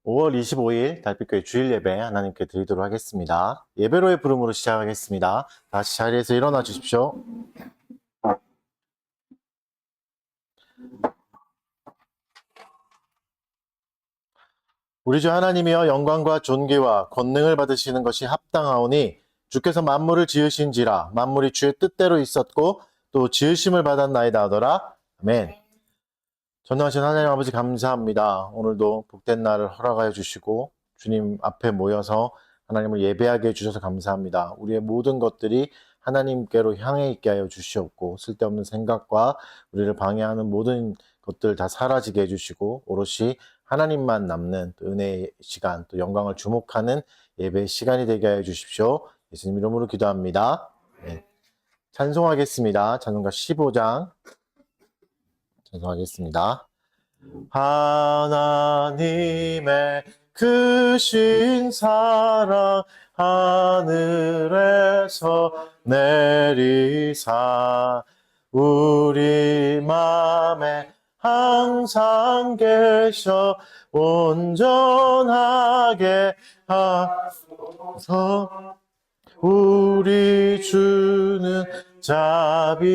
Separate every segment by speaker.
Speaker 1: 5월 25일 달빛교회 주일 예배 하나님께 드리도록 하겠습니다. 예배로의 부름으로 시작하겠습니다. 다시 자리에서 일어나 주십시오. 우리 주 하나님이여 영광과 존귀와 권능을 받으시는 것이 합당하오니 주께서 만물을 지으신지라 만물이 주의 뜻대로 있었고 또 지으심을 받았나이다 하더라. 아멘. 전능하신 하나님 아버지 감사합니다. 오늘도 복된 날을 허락하여 주시고 주님 앞에 모여서 하나님을 예배하게 해주셔서 감사합니다. 우리의 모든 것들이 하나님께로 향해 있게 하여 주시옵고 쓸데없는 생각과 우리를 방해하는 모든 것들 다 사라지게 해주시고 오롯이 하나님만 남는 또 은혜의 시간 또 영광을 주목하는 예배의 시간이 되게 하여 주십시오. 예수님 이름으로 기도합니다. 네. 찬송하겠습니다. 찬송가 15장 찬송하겠습니다. 하나님의 크신 사랑 하늘에서 내리사 우리 맘에 항상 계셔 온전하게 하소서. 우리 주는 자비하사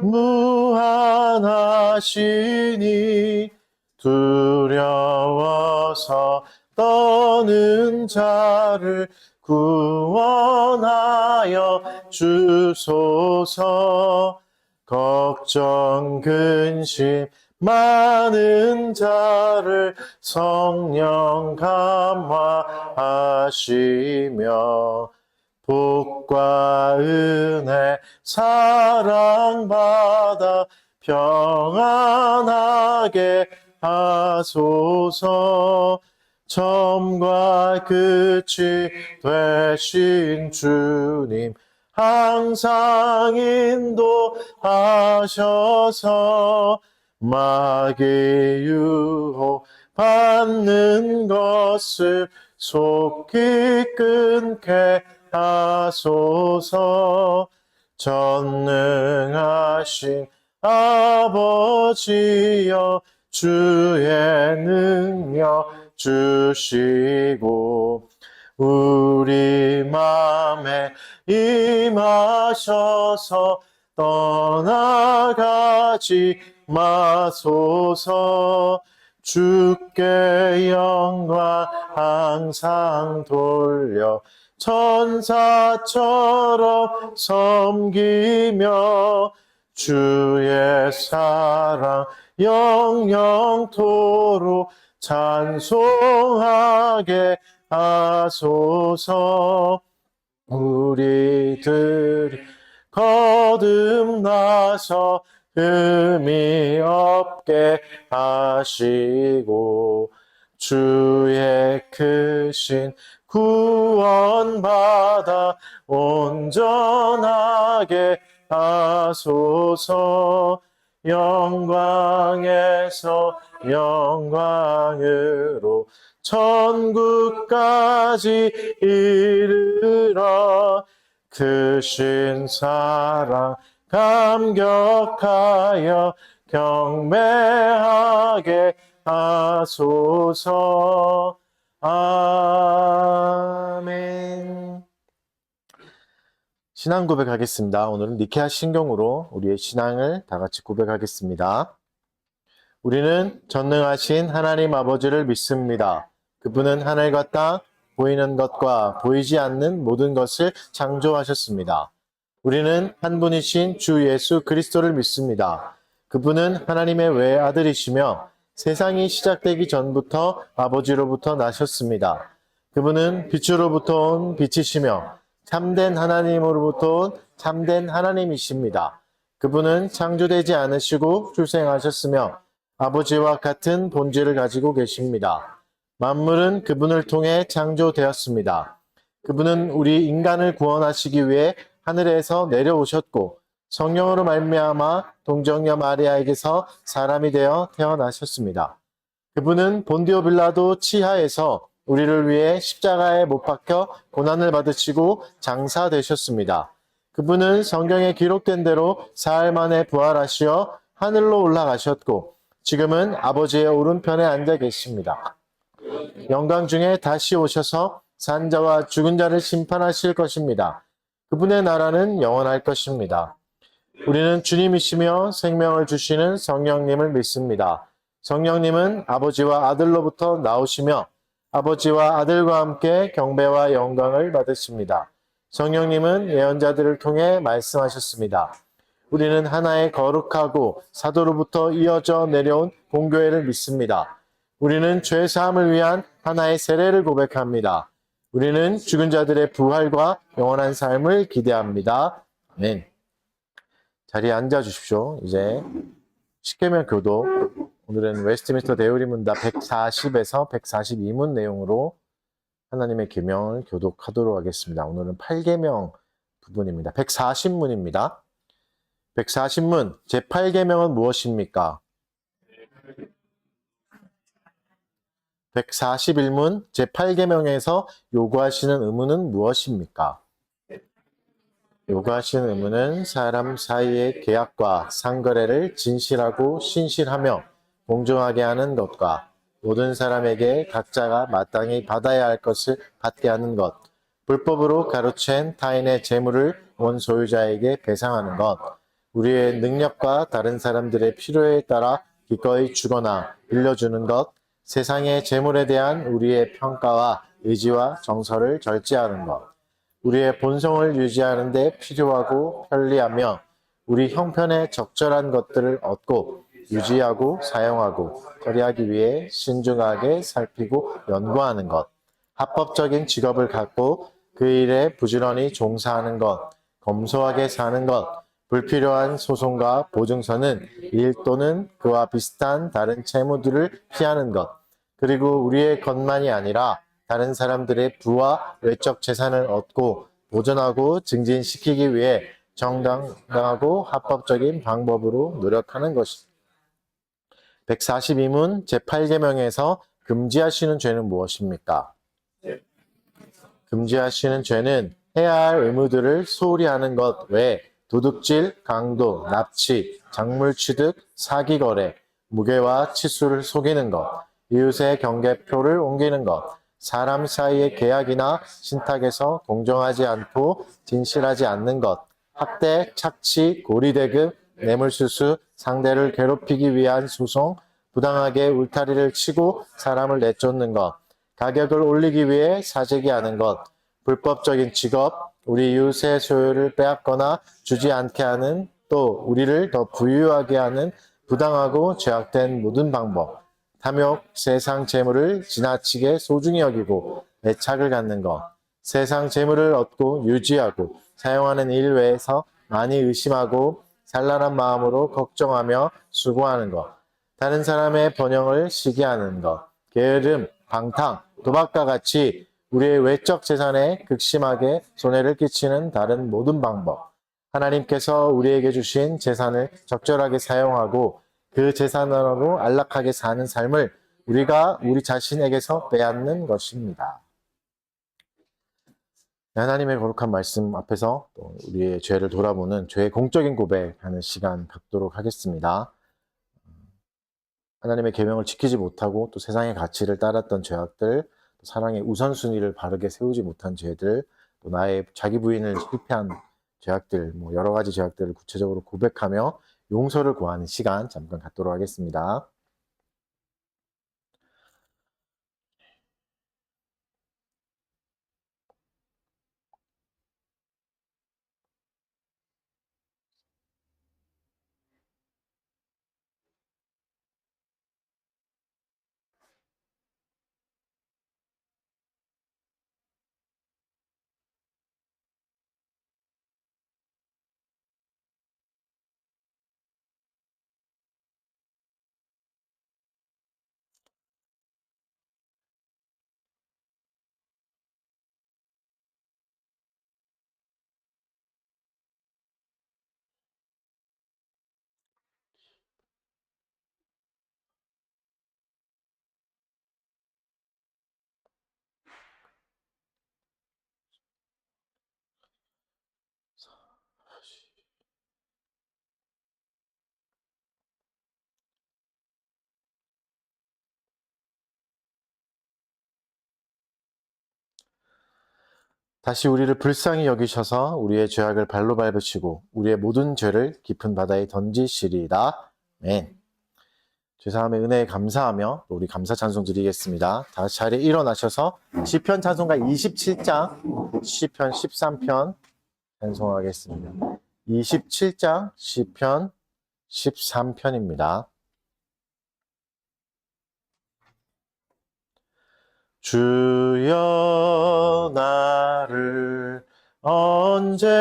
Speaker 1: 무한하시니 두려워서 떠는 자를 구원하여 주소서. 걱정 근심 많은 자를 성령 감화하시며 복과 은혜 사랑받아 평안하게 하소서. 처음과 끝이 되신 주님 항상 인도하셔서 마귀 유혹 받는 것을 속히 끊게 하소서. 전능하신 아버지여 주의 능력 주시고 우리 맘에 임하셔서 떠나가지 마소서. 주께 영광 항상 돌려 천사처럼 섬기며 주의 사랑 영영토록 찬송하게 하소서. 우리들이 거듭나서 흠이 없게 하시고 주의 크신 구원받아 온전하게 하소서. 영광에서 영광으로 천국까지 이르러 크신 사랑 감격하여 경배하게 하소서. 아멘. 신앙 고백하겠습니다. 오늘은 니케아 신경으로 우리의 신앙을 다 같이 고백하겠습니다. 우리는 전능하신 하나님 아버지를 믿습니다. 그분은 하늘과 땅, 보이는 것과 보이지 않는 모든 것을 창조하셨습니다. 우리는 한 분이신 주 예수 그리스도를 믿습니다. 그분은 하나님의 외아들이시며 세상이 시작되기 전부터 아버지로부터 나셨습니다. 그분은 빛으로부터 온 빛이시며 참된 하나님으로부터 온 참된 하나님이십니다. 그분은 창조되지 않으시고 출생하셨으며 아버지와 같은 본질을 가지고 계십니다. 만물은 그분을 통해 창조되었습니다. 그분은 우리 인간을 구원하시기 위해 하늘에서 내려오셨고 성령으로 말미암아 동정녀 마리아에게서 사람이 되어 태어나셨습니다. 그분은 본디오 빌라도 치하에서 우리를 위해 십자가에 못 박혀 고난을 받으시고 장사되셨습니다. 그분은 성경에 기록된 대로 사흘 만에 부활하시어 하늘로 올라가셨고 지금은 아버지의 오른편에 앉아 계십니다. 영광 중에 다시 오셔서 산자와 죽은 자를 심판하실 것입니다. 그분의 나라는 영원할 것입니다. 우리는 주님이시며 생명을 주시는 성령님을 믿습니다. 성령님은 아버지와 아들로부터 나오시며 아버지와 아들과 함께 경배와 영광을 받으십니다. 성령님은 예언자들을 통해 말씀하셨습니다. 우리는 하나의 거룩하고 사도로부터 이어져 내려온 공교회를 믿습니다. 우리는 죄 사함을 위한 하나의 세례를 고백합니다. 우리는 죽은 자들의 부활과 영원한 삶을 기대합니다. 아멘. 자리에 앉아 주십시오. 이제 십계명 교독, 오늘은 웨스트민스터 대우리문답 140에서 142문 내용으로 하나님의 계명을 교독하도록 하겠습니다. 오늘은 8계명 부분입니다. 140문입니다. 140문 제8계명은 무엇입니까? 141문 제8계명에서 요구하시는 의무는 무엇입니까? 요구하시는 의무는 사람 사이의 계약과 상거래를 진실하고 신실하며 공정하게 하는 것과 모든 사람에게 각자가 마땅히 받아야 할 것을 받게 하는 것, 불법으로 가로챈 타인의 재물을 원소유자에게 배상하는 것, 우리의 능력과 다른 사람들의 필요에 따라 기꺼이 주거나 빌려주는 것, 세상의 재물에 대한 우리의 평가와 의지와 정서를 절제하는 것, 우리의 본성을 유지하는 데 필요하고 편리하며 우리 형편에 적절한 것들을 얻고 유지하고 사용하고 처리하기 위해 신중하게 살피고 연구하는 것, 합법적인 직업을 갖고 그 일에 부지런히 종사하는 것, 검소하게 사는 것, 불필요한 소송과 보증서는 일 또는 그와 비슷한 다른 채무들을 피하는 것, 그리고 우리의 것만이 아니라 다른 사람들의 부와 외적 재산을 얻고 보존하고 증진시키기 위해 정당하고 합법적인 방법으로 노력하는 것입니다. 142문 제8계명에서 금지하시는 죄는 무엇입니까? 금지하시는 죄는 해야 할 의무들을 소홀히 하는 것 외에 도둑질, 강도, 납치, 작물 취득, 사기 거래, 무게와 치수를 속이는 것, 이웃의 경계표를 옮기는 것, 사람 사이의 계약이나 신탁에서 공정하지 않고 진실하지 않는 것, 학대, 착취, 고리대금, 뇌물수수, 상대를 괴롭히기 위한 소송, 부당하게 울타리를 치고 사람을 내쫓는 것, 가격을 올리기 위해 사재기 하는 것, 불법적인 직업, 우리 이웃의 소유를 빼앗거나 주지 않게 하는 또 우리를 더 부유하게 하는 부당하고 죄악된 모든 방법, 탐욕, 세상 재물을 지나치게 소중히 여기고 애착을 갖는 것, 세상 재물을 얻고 유지하고 사용하는 일 외에서 많이 의심하고 산란한 마음으로 걱정하며 수고하는 것, 다른 사람의 번영을 시기하는 것, 게으름, 방탕, 도박과 같이 우리의 외적 재산에 극심하게 손해를 끼치는 다른 모든 방법, 하나님께서 우리에게 주신 재산을 적절하게 사용하고 그 재산으로 안락하게 사는 삶을 우리가 우리 자신에게서 빼앗는 것입니다. 하나님의 거룩한 말씀 앞에서 또 우리의 죄를 돌아보는 죄의 공적인 고백하는 시간 갖도록 하겠습니다. 하나님의 계명을 지키지 못하고 또 세상의 가치를 따랐던 죄악들, 또 사랑의 우선순위를 바르게 세우지 못한 죄들, 또 나의 자기 부인을 실패한 죄악들, 뭐 여러 가지 죄악들을 구체적으로 고백하며 용서를 구하는 시간 잠깐 갖도록 하겠습니다. 다시 우리를 불쌍히 여기셔서 우리의 죄악을 발로 밟으시고 우리의 모든 죄를 깊은 바다에 던지시리이다. 아멘. 죄사함의 은혜에 감사하며 우리 감사 찬송 드리겠습니다. 다시 자리에 일어나셔서 시편 찬송가 27장, 시편 13편 찬송하겠습니다. 27장, 시편 13편입니다. 주여 나를 언제까지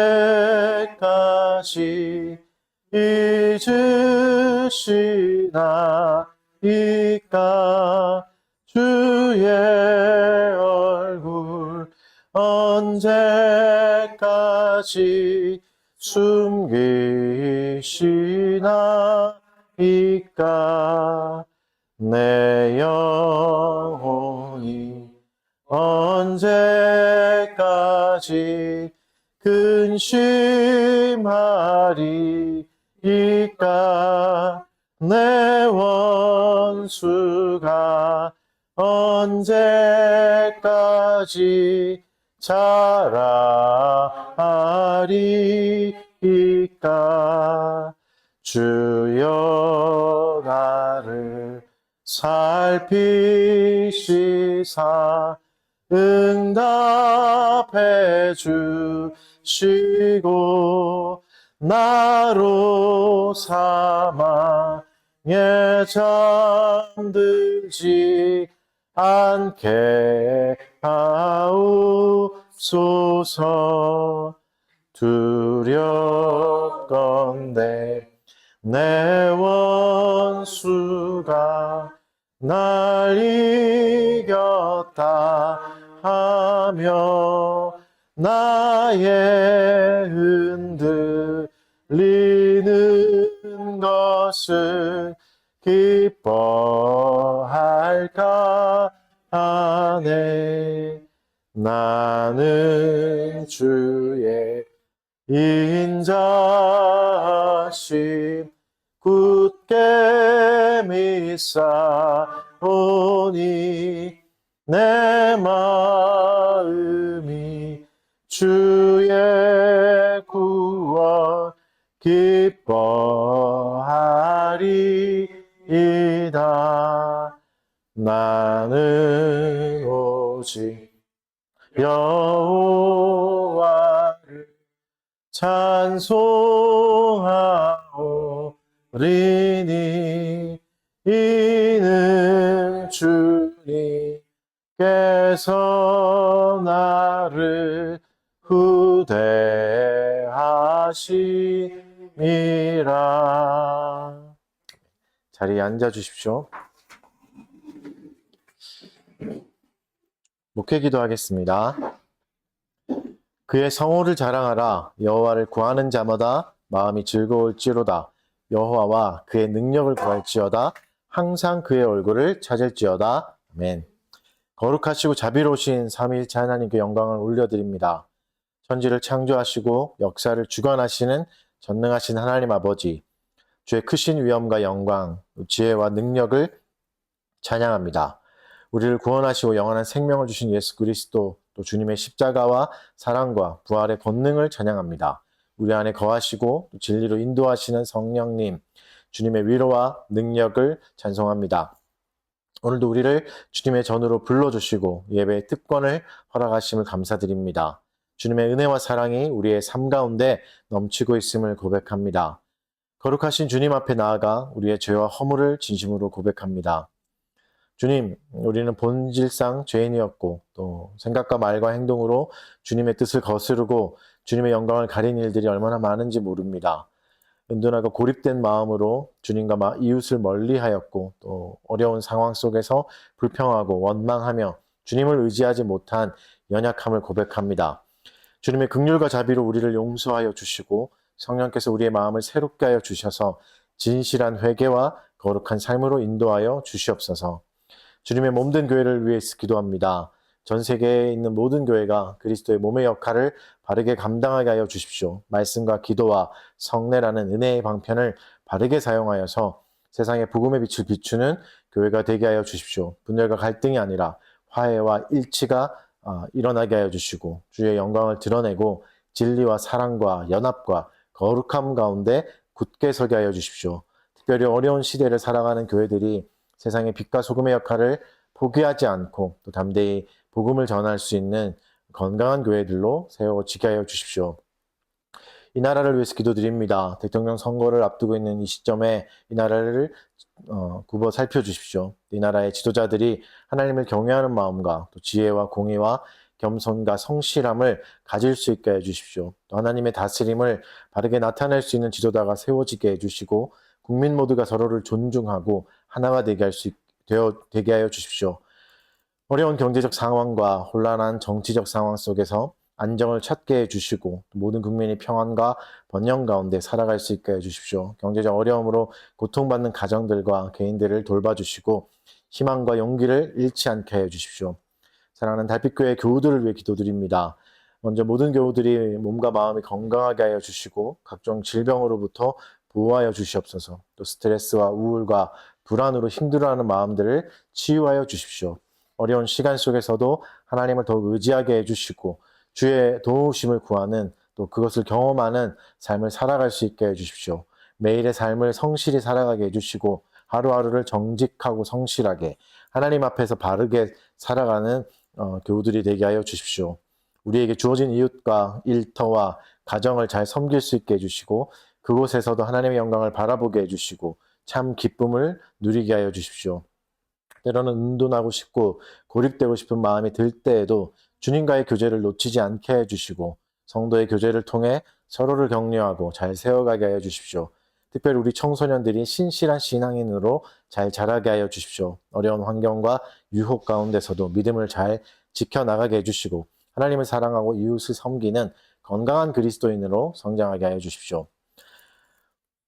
Speaker 1: 잊으시나이까 주의 얼굴 언제까지 숨기시나이까 내 영혼이 언제까지 근심하리이까 내 원수가 언제까지 자라리이까 주여 나를 살피시사 응답해 주시고 나로 사망에 잠들지 않게 하옵소서. 두렵건대 내 원수가 날 이겼다 하며 나의 흔들리는 것을 기뻐할까 하네. 나는 주의 인자심 굳게 믿사오니 내 마음이 주의 구원 기뻐하리이다. 나는 오직 여호와를 찬송하오리니 이는 주님께서 나를 후대하심이라. 자리에 앉아 주십시오. 목회 기도하겠습니다. 그의 성호를 자랑하라. 여호와를 구하는 자마다 마음이 즐거울지로다. 여호와와 그의 능력을 구할지어다. 항상 그의 얼굴을 찾을지어다. 아멘. 거룩하시고 자비로우신 삼위일체 하나님께 영광을 올려드립니다. 천지를 창조하시고 역사를 주관하시는 전능하신 하나님 아버지, 주의 크신 위엄과 영광, 지혜와 능력을 찬양합니다. 우리를 구원하시고 영원한 생명을 주신 예수 그리스도, 또 주님의 십자가와 사랑과 부활의 권능을 찬양합니다. 우리 안에 거하시고 진리로 인도하시는 성령님, 주님의 위로와 능력을 찬송합니다. 오늘도 우리를 주님의 전으로 불러주시고 예배의 특권을 허락하심을 감사드립니다. 주님의 은혜와 사랑이 우리의 삶 가운데 넘치고 있음을 고백합니다. 거룩하신 주님 앞에 나아가 우리의 죄와 허물을 진심으로 고백합니다. 주님, 우리는 본질상 죄인이었고 또 생각과 말과 행동으로 주님의 뜻을 거스르고 주님의 영광을 가린 일들이 얼마나 많은지 모릅니다. 은둔하고 고립된 마음으로 주님과 이웃을 멀리하였고 또 어려운 상황 속에서 불평하고 원망하며 주님을 의지하지 못한 연약함을 고백합니다. 주님의 긍휼과 자비로 우리를 용서하여 주시고 성령께서 우리의 마음을 새롭게 하여 주셔서 진실한 회개와 거룩한 삶으로 인도하여 주시옵소서. 주님의 몸된 교회를 위해서 기도합니다. 전 세계에 있는 모든 교회가 그리스도의 몸의 역할을 바르게 감당하게 하여 주십시오. 말씀과 기도와 성례라는 은혜의 방편을 바르게 사용하여서 세상의 복음의 빛을 비추는 교회가 되게 하여 주십시오. 분열과 갈등이 아니라 화해와 일치가 일어나게 하여 주시고 주의 영광을 드러내고 진리와 사랑과 연합과 거룩함 가운데 굳게 서게 하여 주십시오. 특별히 어려운 시대를 살아가는 교회들이 세상의 빛과 소금의 역할을 포기하지 않고 또 담대히 복음을 전할 수 있는 건강한 교회들로 세워지게 하여 주십시오. 이 나라를 위해서 기도드립니다. 대통령 선거를 앞두고 있는 이 시점에 이 나라를 굽어 살펴주십시오. 이 나라의 지도자들이 하나님을 경외하는 마음과 또 지혜와 공의와 겸손과 성실함을 가질 수 있게 해주십시오. 또 하나님의 다스림을 바르게 나타낼 수 있는 지도자가 세워지게 해주시고 국민 모두가 서로를 존중하고 하나가 되게 하여 주십시오. 어려운 경제적 상황과 혼란한 정치적 상황 속에서 안정을 찾게 해주시고 모든 국민이 평안과 번영 가운데 살아갈 수 있게 해주십시오. 경제적 어려움으로 고통받는 가정들과 개인들을 돌봐주시고 희망과 용기를 잃지 않게 해주십시오. 사랑하는 달빛교회 교우들을 위해 기도드립니다. 먼저 모든 교우들이 몸과 마음이 건강하게 하여 주시고 각종 질병으로부터 보호하여 주시옵소서. 또 스트레스와 우울과 불안으로 힘들어하는 마음들을 치유하여 주십시오. 어려운 시간 속에서도 하나님을 더욱 의지하게 해주시고 주의 도우심을 구하는 또 그것을 경험하는 삶을 살아갈 수 있게 해주십시오. 매일의 삶을 성실히 살아가게 해주시고 하루하루를 정직하고 성실하게 하나님 앞에서 바르게 살아가는 교우들이 되게 하여 주십시오. 우리에게 주어진 이웃과 일터와 가정을 잘 섬길 수 있게 해주시고 그곳에서도 하나님의 영광을 바라보게 해주시고 참 기쁨을 누리게 하여 주십시오. 때로는 은둔하고 싶고 고립되고 싶은 마음이 들 때에도 주님과의 교제를 놓치지 않게 해주시고 성도의 교제를 통해 서로를 격려하고 잘 세워가게 하여 주십시오. 특별히 우리 청소년들이 신실한 신앙인으로 잘 자라게 하여 주십시오. 어려운 환경과 유혹 가운데서도 믿음을 잘 지켜나가게 해주시고 하나님을 사랑하고 이웃을 섬기는 건강한 그리스도인으로 성장하게 하여 주십시오.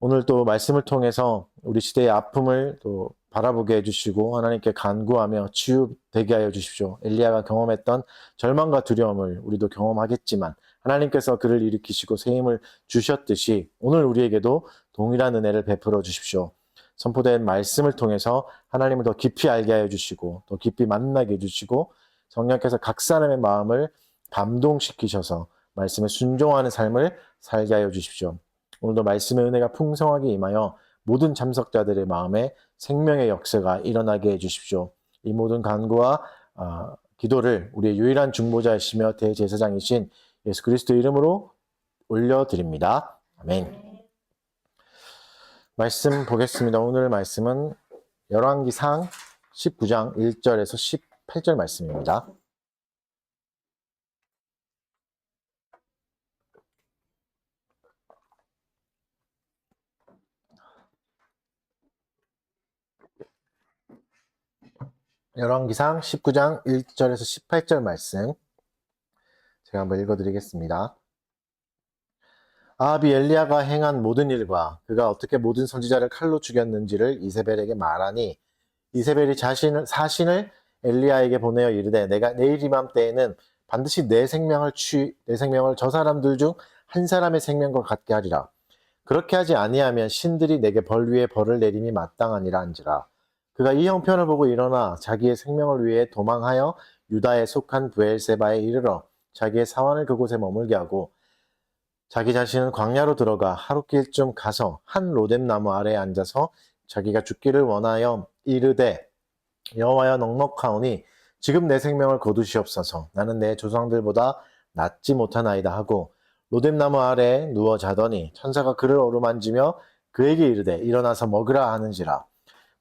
Speaker 1: 오늘 또 말씀을 통해서 우리 시대의 아픔을 또 바라보게 해주시고 하나님께 간구하며 치유되게 하여 주십시오. 엘리야가 경험했던 절망과 두려움을 우리도 경험하겠지만 하나님께서 그를 일으키시고 새 힘을 주셨듯이 오늘 우리에게도 동일한 은혜를 베풀어 주십시오. 선포된 말씀을 통해서 하나님을 더 깊이 알게 하여 주시고 더 깊이 만나게 해주시고 성령께서 각 사람의 마음을 감동시키셔서 말씀에 순종하는 삶을 살게 하여 주십시오. 오늘도 말씀의 은혜가 풍성하게 임하여 모든 참석자들의 마음에 생명의 역사가 일어나게 해주십시오. 이 모든 간구와 기도를 우리의 유일한 중보자이시며 대제사장이신 예수 그리스도 이름으로 올려드립니다. 아멘. 말씀 보겠습니다. 오늘 말씀은 열왕기상 19장 1절에서 18절 말씀입니다. 열왕기상 19장 1절에서 18절 말씀 제가 한번 읽어드리겠습니다. 아합이 엘리야가 행한 모든 일과 그가 어떻게 모든 선지자를 칼로 죽였는지를 이세벨에게 말하니 이세벨이 사신을 엘리야에게 보내어 이르되 내가 내일 이맘때에는 반드시 내 생명을 저 사람들 중 한 사람의 생명과 같게 하리라. 그렇게 하지 아니하면 신들이 내게 벌 위에 벌을 내림이 마땅하니라 한지라. 그가 이 형편을 보고 일어나 자기의 생명을 위해 도망하여 유다에 속한 브엘세바에 이르러 자기의 사환을 그곳에 머물게 하고 자기 자신은 광야로 들어가 하룻길쯤 가서 한 로뎀나무 아래에 앉아서 자기가 죽기를 원하여 이르되 여호와여 넉넉하오니 지금 내 생명을 거두시옵소서. 나는 내 조상들보다 낫지 못하나이다 하고 로뎀나무 아래에 누워 자더니 천사가 그를 어루만지며 그에게 이르되 일어나서 먹으라 하는지라.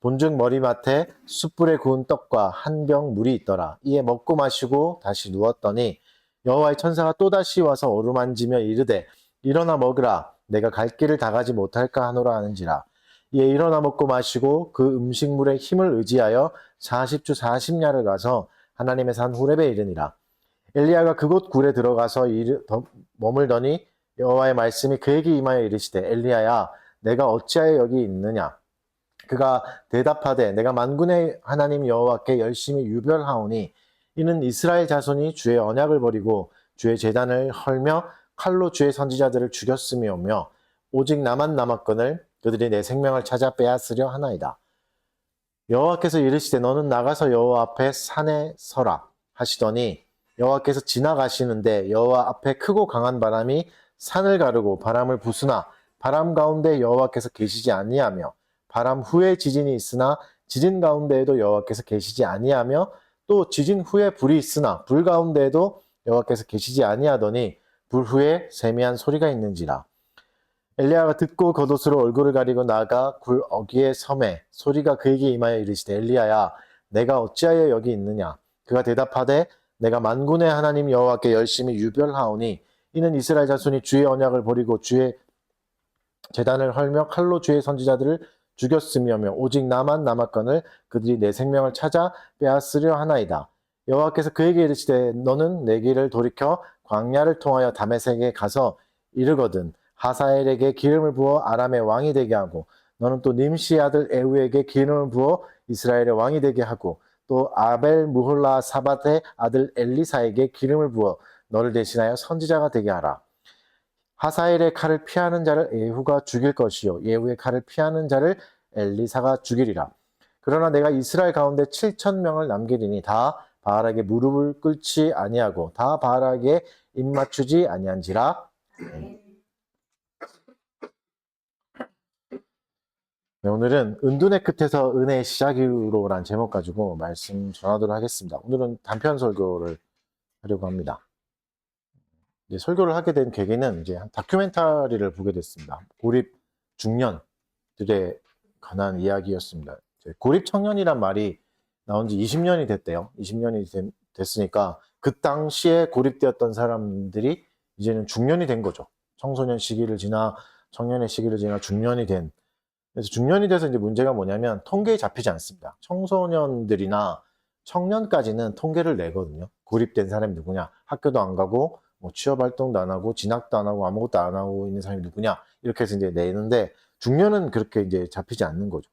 Speaker 1: 본즉 머리맡에 숯불에 구운 떡과 한 병 물이 있더라. 이에 먹고 마시고 다시 누웠더니 여호와의 천사가 또다시 와서 어루만지며 이르되 일어나 먹으라. 내가 갈 길을 다 가지 못할까 하노라 하는지라. 이에 일어나 먹고 마시고 그 음식물의 힘을 의지하여 40주 40야를 가서 하나님의 산 호렙에 이르니라. 엘리야가 그곳 굴에 들어가서 머물더니 여호와의 말씀이 그에게 임하여 이르시되 엘리야야 내가 어찌하여 여기 있느냐. 그가 대답하되 내가 만군의 하나님 여호와께 열심히 유별하오니 이는 이스라엘 자손이 주의 언약을 버리고 주의 제단을 헐며 칼로 주의 선지자들을 죽였음이오며 오직 나만 남았거늘 그들이 내 생명을 찾아 빼앗으려 하나이다. 여호와께서 이르시되 너는 나가서 여호와 앞에 산에 서라 하시더니 여호와께서 지나가시는데 여호와 앞에 크고 강한 바람이 산을 가르고 바람을 부수나 바람 가운데 여호와께서 계시지 아니하며 바람 후에 지진이 있으나 지진 가운데에도 여호와께서 계시지 아니하며 또 지진 후에 불이 있으나 불 가운데에도 여호와께서 계시지 아니하더니 불 후에 세미한 소리가 있는지라. 엘리야가 듣고 겉옷으로 얼굴을 가리고 나가 굴 어귀에 섬에 소리가 그에게 임하여 이르시되 엘리야야 내가 어찌하여 여기 있느냐. 그가 대답하되 내가 만군의 하나님 여호와께 열심히 유별하오니 이는 이스라엘 자손이 주의 언약을 버리고 주의 제단을 헐며 칼로 주의 선지자들을 죽였으며며 오직 나만 남았거늘 그들이 내 생명을 찾아 빼앗으려 하나이다. 여호와께서 그에게 이르시되 너는 내 길을 돌이켜 광야를 통하여 다메섹에 가서 이르거든 하사엘에게 기름을 부어 아람의 왕이 되게 하고 너는 또 님시의 아들 에후에게 기름을 부어 이스라엘의 왕이 되게 하고 또 아벨 무홀라 사밧의 아들 엘리사에게 기름을 부어 너를 대신하여 선지자가 되게 하라. 하사엘의 칼을 피하는 자를 에후가 죽일 것이요 예후의 칼을 피하는 자를 엘리사가 죽이리라. 그러나 내가 이스라엘 가운데 7,000명을 남기리니 다 바알에게 무릎을 꿇지 아니하고 다 바알에게 입맞추지 아니한지라. 네, 오늘은 은둔의 끝에서 은혜의 시작으로라는 제목 가지고 말씀 전하도록 하겠습니다. 오늘은 단편 설교를 하려고 합니다. 이제 설교를 하게 된 계기는 이제 다큐멘터리를 보게 됐습니다. 고립 중년들에 관한 이야기였습니다. 고립 청년이란 말이 나온 지 20년이 됐대요. 20년이 됐으니까 그 당시에 고립되었던 사람들이 이제는 중년이 된 거죠. 청소년 시기를 지나 청년의 시기를 지나 중년이 된. 그래서 중년이 돼서 이제 문제가 뭐냐면 통계에 잡히지 않습니다. 청소년들이나 청년까지는 통계를 내거든요. 고립된 사람이 누구냐? 학교도 안 가고 뭐 취업 활동도 안 하고 진학도 안 하고 아무것도 안 하고 있는 사람이 누구냐? 이렇게 해서 이제 내는데 중년은 그렇게 이제 잡히지 않는 거죠.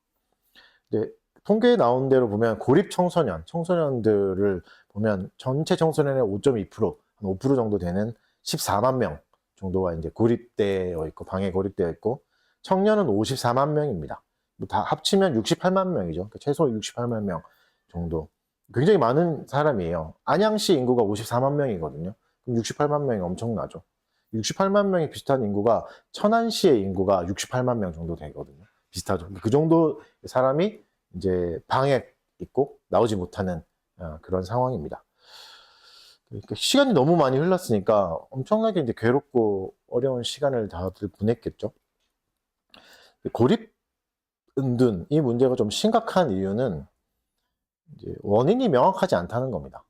Speaker 1: 이제 통계에 나온 대로 보면 고립 청소년들을 보면 전체 청소년의 5.2%, 한 5% 정도 되는 14만 명 정도가 이제 고립되어 있고 방에 고립되어 있고 청년은 54만 명입니다. 다 합치면 68만 명이죠. 그러니까 최소 68만 명 정도. 굉장히 많은 사람이에요. 안양시 인구가 54만 명이거든요. 그럼 68만 명이 엄청나죠. 68만 명이 비슷한 인구가 천안시의 인구가 68만 명 정도 되거든요. 비슷하죠. 그 정도 사람이 이제 방에 있고 나오지 못하는 그런 상황입니다. 그러니까 시간이 너무 많이 흘렀으니까 엄청나게 이제 괴롭고 어려운 시간을 다들 보냈겠죠. 고립 은둔 이 문제가 좀 심각한 이유는 이제 원인이 명확하지 않다는 겁니다.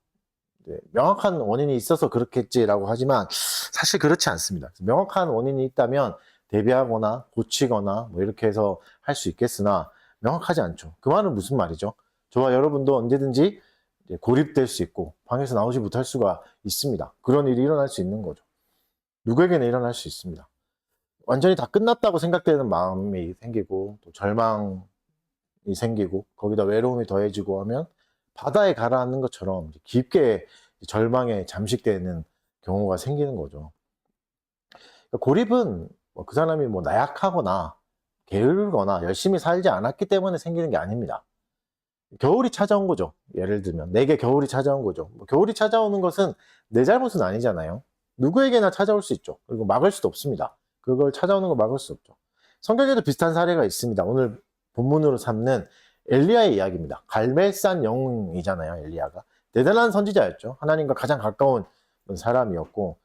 Speaker 1: 명확한 원인이 있어서 그렇겠지라고 하지만 사실 그렇지 않습니다. 명확한 원인이 있다면 대비하거나 고치거나 뭐 이렇게 해서 할 수 있겠으나 명확하지 않죠. 그 말은 무슨 말이죠? 저와 여러분도 언제든지 고립될 수 있고 방에서 나오지 못할 수가 있습니다. 그런 일이 일어날 수 있는 거죠. 누구에게나 일어날 수 있습니다. 완전히 다 끝났다고 생각되는 마음이 생기고 또 절망이 생기고 거기다 외로움이 더해지고 하면 바다에 가라앉는 것처럼 깊게 절망에 잠식되는 경우가 생기는 거죠. 그러니까 고립은 그 사람이 뭐 나약하거나 게으르거나 열심히 살지 않았기 때문에 생기는 게 아닙니다. 겨울이 찾아온 거죠. 예를 들면 내게 겨울이 찾아온 거죠. 겨울이 찾아오는 것은 내 잘못은 아니잖아요. 누구에게나 찾아올 수 있죠. 그리고 막을 수도 없습니다. 그걸 찾아오는 거 막을 수 없죠. 성경에도 비슷한 사례가 있습니다. 오늘 본문으로 삼는 엘리야의 이야기입니다. 갈멜산 영웅이잖아요. 엘리야가 대단한 선지자였죠. 하나님과 가장 가까운 사람이었고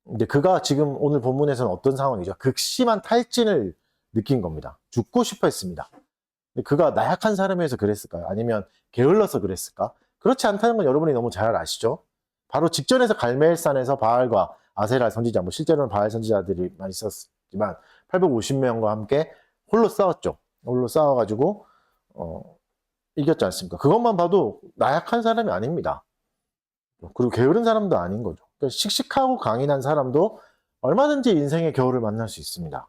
Speaker 1: 근데 그가 지금 오늘 본문에서는 어떤 상황이죠? 극심한 탈진을 느낀 겁니다. 죽고 싶어 했습니다. 근데 그가 나약한 사람이어서 그랬을까요? 아니면 게을러서 그랬을까? 그렇지 않다는 건 여러분이 너무 잘 아시죠? 바로 직전에서 갈멜산에서 바알과 아세라 선지자, 뭐 실제로는 바알 선지자들이 많이 있었지만 850명과 함께 홀로 싸웠죠. 홀로 싸워가지고 이겼지 않습니까? 그것만 봐도 나약한 사람이 아닙니다. 그리고 게으른 사람도 아닌 거죠. 그러니까 씩씩하고 강인한 사람도 얼마든지 인생의 겨울을 만날 수 있습니다.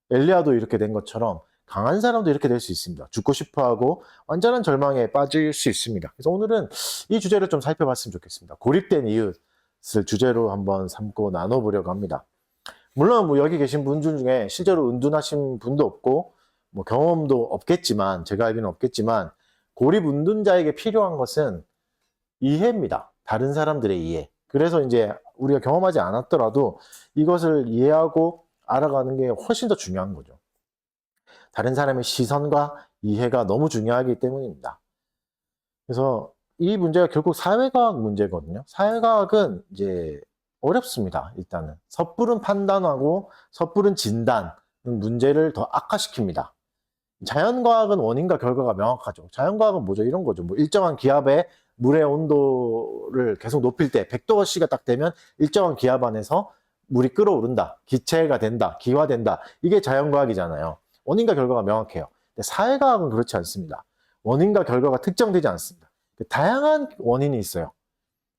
Speaker 1: 엘리야도 이렇게 된 것처럼 강한 사람도 이렇게 될 수 있습니다. 죽고 싶어하고 완전한 절망에 빠질 수 있습니다. 그래서 오늘은 이 주제를 좀 살펴봤으면 좋겠습니다. 고립된 이웃을 주제로 한번 삼고 나눠보려고 합니다. 물론 뭐 여기 계신 분 중에 실제로 은둔하신 분도 없고 뭐 경험도 없겠지만 제가 알기는 없겠지만 고립 은둔자에게 필요한 것은 이해입니다. 다른 사람들의 이해. 그래서 이제 우리가 경험하지 않았더라도 이것을 이해하고 알아가는 게 훨씬 더 중요한 거죠. 다른 사람의 시선과 이해가 너무 중요하기 때문입니다. 그래서 이 문제가 결국 사회과학 문제거든요. 사회과학은 이제 어렵습니다. 일단은 섣부른 판단하고 섣부른 진단은 문제를 더 악화시킵니다. 자연과학은 원인과 결과가 명확하죠. 자연과학은 뭐죠? 이런 거죠. 뭐 일정한 기압에 물의 온도를 계속 높일 때 100도씨가 딱 되면 일정한 기압 안에서 물이 끓어오른다, 기체가 된다, 기화된다. 이게 자연과학이잖아요. 원인과 결과가 명확해요. 근데 사회과학은 그렇지 않습니다. 원인과 결과가 특정되지 않습니다. 다양한 원인이 있어요.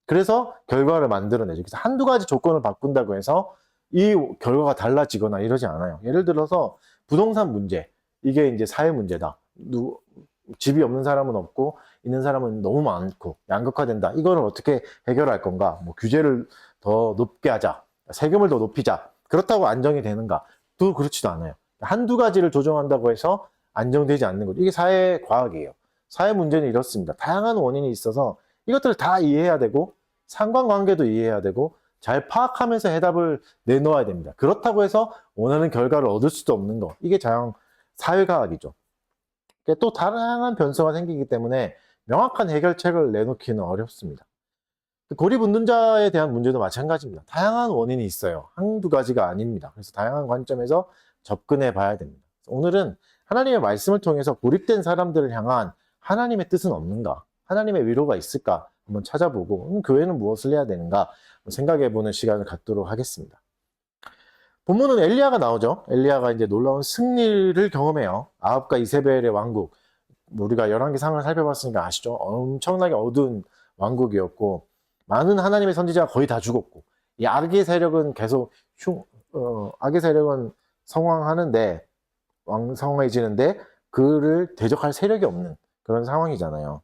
Speaker 1: 그래서 결과를 만들어내죠. 그래서 한두 가지 조건을 바꾼다고 해서 이 결과가 달라지거나 이러지 않아요. 예를 들어서 부동산 문제, 이게 이제 사회 문제다. 집이 없는 사람은 없고 있는 사람은 너무 많고 양극화된다. 이거를 어떻게 해결할 건가? 뭐 규제를 더 높게 하자, 세금을 더 높이자. 그렇다고 안정이 되는가? 또 그렇지도 않아요. 한두 가지를 조정한다고 해서 안정되지 않는 거죠. 이게 사회 과학이에요. 사회 문제는 이렇습니다. 다양한 원인이 있어서 이것들을 다 이해해야 되고 상관관계도 이해해야 되고 잘 파악하면서 해답을 내놓아야 됩니다. 그렇다고 해서 원하는 결과를 얻을 수도 없는 거. 이게 사회과학이죠. 또 다양한 변수가 생기기 때문에 명확한 해결책을 내놓기는 어렵습니다. 고립운동자에 대한 문제도 마찬가지입니다. 다양한 원인이 있어요. 한두 가지가 아닙니다. 그래서 다양한 관점에서 접근해 봐야 됩니다. 오늘은 하나님의 말씀을 통해서 고립된 사람들을 향한 하나님의 뜻은 없는가? 하나님의 위로가 있을까? 한번 찾아보고 교회는 무엇을 해야 되는가? 생각해 보는 시간을 갖도록 하겠습니다. 본문은 엘리야가 나오죠. 엘리야가 이제 놀라운 승리를 경험해요. 아합과 이세벨의 왕국. 우리가 열왕기상을 살펴봤으니까 아시죠? 엄청나게 어두운 왕국이었고 많은 하나님의 선지자가 거의 다 죽었고 이 악의 세력은 계속 악의 세력은 성황해지는데 그를 대적할 세력이 없는 그런 상황이잖아요.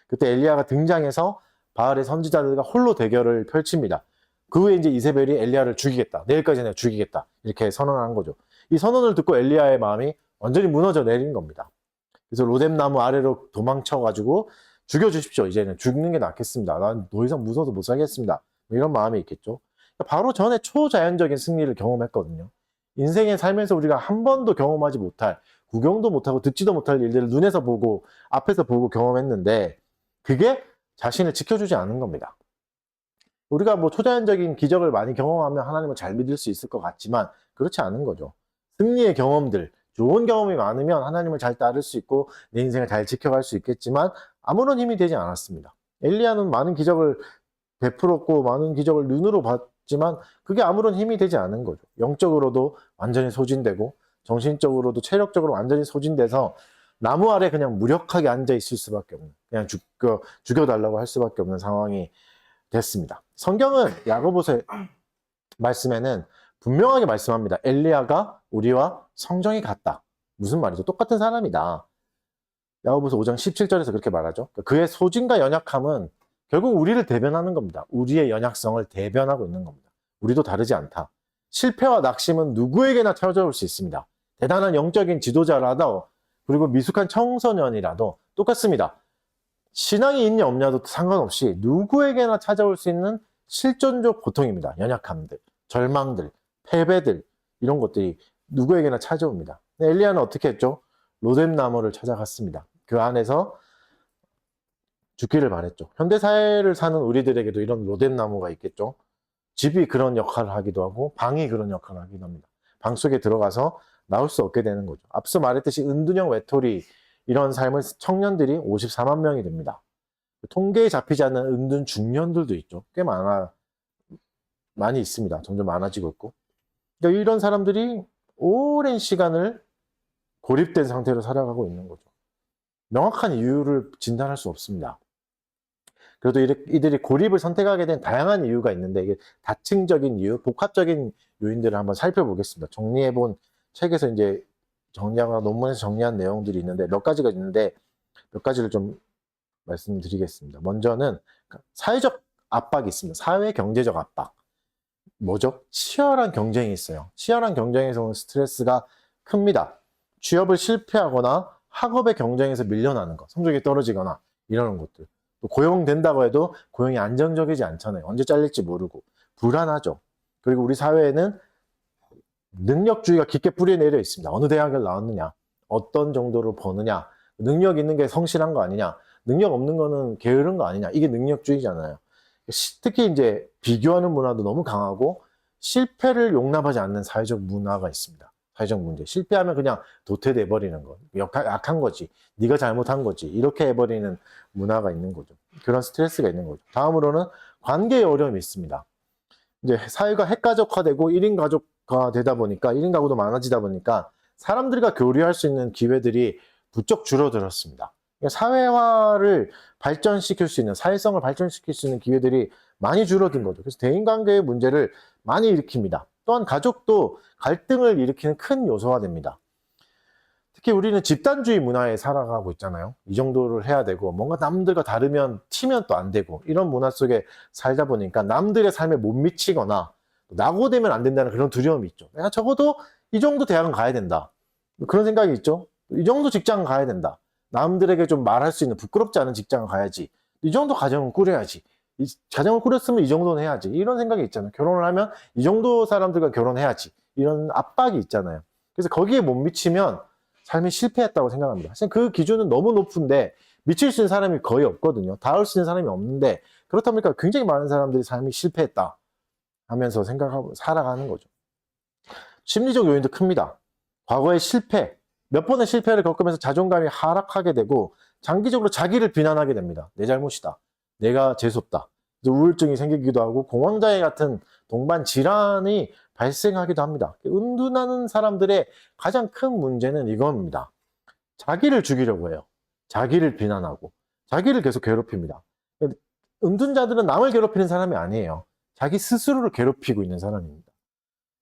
Speaker 1: 그때 엘리야가 등장해서 바알의 선지자들과 홀로 대결을 펼칩니다. 그 후에 이제 이세벨이 엘리야를 죽이겠다. 내일까지 내가 죽이겠다. 이렇게 선언한 거죠. 이 선언을 듣고 엘리야의 마음이 완전히 무너져 내린 겁니다. 그래서 로뎀나무 아래로 도망쳐가지고 죽여주십시오. 이제는 죽는 게 낫겠습니다. 난 더 이상 무서워서 못 살겠습니다. 이런 마음이 있겠죠. 바로 전에 초자연적인 승리를 경험했거든요. 인생에 살면서 우리가 한 번도 경험하지 못할, 구경도 못하고 듣지도 못할 일들을 눈에서 보고 앞에서 보고 경험했는데 그게 자신을 지켜주지 않은 겁니다. 우리가 뭐 초자연적인 기적을 많이 경험하면 하나님을 잘 믿을 수 있을 것 같지만 그렇지 않은 거죠. 승리의 경험들, 좋은 경험이 많으면 하나님을 잘 따를 수 있고 내 인생을 잘 지켜갈 수 있겠지만 아무런 힘이 되지 않았습니다. 엘리야는 많은 기적을 베풀었고 많은 기적을 눈으로 봤지만 그게 아무런 힘이 되지 않은 거죠. 영적으로도 완전히 소진되고 정신적으로도 체력적으로 완전히 소진돼서 나무 아래 그냥 무력하게 앉아 있을 수밖에 없는, 그냥 죽여달라고 할 수밖에 없는 상황이 됐습니다. 성경은 야고보서 말씀에는 분명하게 말씀합니다. 엘리야가 우리와 성정이 같다. 무슨 말이죠? 똑같은 사람이다. 야고보서 5장 17절에서 그렇게 말하죠. 그의 소진과 연약함은 결국 우리를 대변하는 겁니다. 우리의 연약성을 대변하고 있는 겁니다. 우리도 다르지 않다. 실패와 낙심은 누구에게나 찾아올 수 있습니다. 대단한 영적인 지도자라도 그리고 미숙한 청소년이라도 똑같습니다. 신앙이 있냐 없냐도 상관없이 누구에게나 찾아올 수 있는 실존적 고통입니다. 연약함들, 절망들, 패배들 이런 것들이 누구에게나 찾아옵니다. 엘리야는 어떻게 했죠? 로뎀나무를 찾아갔습니다. 그 안에서 죽기를 바랬죠. 현대사회를 사는 우리들에게도 이런 로뎀나무가 있겠죠. 집이 그런 역할을 하기도 하고 방이 그런 역할을 하기도 합니다. 방 속에 들어가서 나올 수 없게 되는 거죠. 앞서 말했듯이 은둔형 외톨이 이런 삶을 청년들이 54만 명이 됩니다. 통계에 잡히지 않는 은둔 중년들도 있죠. 꽤 많이 있습니다. 점점 많아지고 있고. 그러니까 이런 사람들이 오랜 시간을 고립된 상태로 살아가고 있는 거죠. 명확한 이유를 진단할 수 없습니다. 그래도 이들이 고립을 선택하게 된 다양한 이유가 있는데 이게 다층적인 이유, 복합적인 요인들을 한번 살펴보겠습니다. 정리해본 책에서 이제 정리하거나 논문에서 정리한 내용들이 있는데 몇 가지가 있는데 몇 가지를 좀 말씀드리겠습니다. 먼저는 사회적 압박이 있습니다. 사회 경제적 압박. 뭐죠? 치열한 경쟁이 있어요. 치열한 경쟁에서 오는 스트레스가 큽니다. 취업을 실패하거나 학업의 경쟁에서 밀려나는 것, 성적이 떨어지거나 이러는 것들. 또 고용된다고 해도 고용이 안정적이지 않잖아요. 언제 잘릴지 모르고 불안하죠. 그리고 우리 사회에는 능력주의가 깊게 뿌리 내려 있습니다. 어느 대학을 나왔느냐, 어떤 정도로 버느냐, 능력 있는 게 성실한 거 아니냐, 능력 없는 거는 게으른 거 아니냐, 이게 능력주의잖아요. 특히 이제 비교하는 문화도 너무 강하고 실패를 용납하지 않는 사회적 문화가 있습니다. 사회적 문제. 실패하면 그냥 도태돼 버리는 거. 약한 거지. 네가 잘못한 거지. 이렇게 해버리는 문화가 있는 거죠. 그런 스트레스가 있는 거죠. 다음으로는 관계의 어려움이 있습니다. 이제 사회가 핵가족화되고 1인 가족화 되다 보니까 1인 가구도 많아지다 보니까 사람들과 교류할 수 있는 기회들이 부쩍 줄어들었습니다. 그러니까 사회화를 발전시킬 수 있는, 사회성을 발전시킬 수 있는 기회들이 많이 줄어든 거죠. 그래서 대인관계의 문제를 많이 일으킵니다. 또한 가족도 갈등을 일으키는 큰 요소가 됩니다. 특히 우리는 집단주의 문화에 살아가고 있잖아요. 이 정도를 해야 되고 뭔가 남들과 다르면 튀면 또 안 되고 이런 문화 속에 살다 보니까 남들의 삶에 못 미치거나 낙오되면 안 된다는 그런 두려움이 있죠. 내가 적어도 이 정도 대학은 가야 된다. 그런 생각이 있죠. 이 정도 직장은 가야 된다. 남들에게 좀 말할 수 있는 부끄럽지 않은 직장을 가야지. 이 정도 가정은 꾸려야지. 이 가정을 꾸렸으면 이 정도는 해야지. 이런 생각이 있잖아요. 결혼을 하면 이 정도 사람들과 결혼해야지. 이런 압박이 있잖아요. 그래서 거기에 못 미치면 삶이 실패했다고 생각합니다. 사실 그 기준은 너무 높은데 미칠 수 있는 사람이 거의 없거든요. 닿을 수 있는 사람이 없는데 그렇다 보니까 굉장히 많은 사람들이 삶이 실패했다 하면서 생각하고 살아가는 거죠. 심리적 요인도 큽니다. 과거의 실패, 몇 번의 실패를 겪으면서 자존감이 하락하게 되고 장기적으로 자기를 비난하게 됩니다. 내 잘못이다. 내가 재수없다. 우울증이 생기기도 하고 공황장애 같은 동반 질환이 발생하기도 합니다. 은둔하는 사람들의 가장 큰 문제는 이겁니다. 자기를 죽이려고 해요. 자기를 비난하고 자기를 계속 괴롭힙니다. 은둔자들은 남을 괴롭히는 사람이 아니에요. 자기 스스로를 괴롭히고 있는 사람입니다.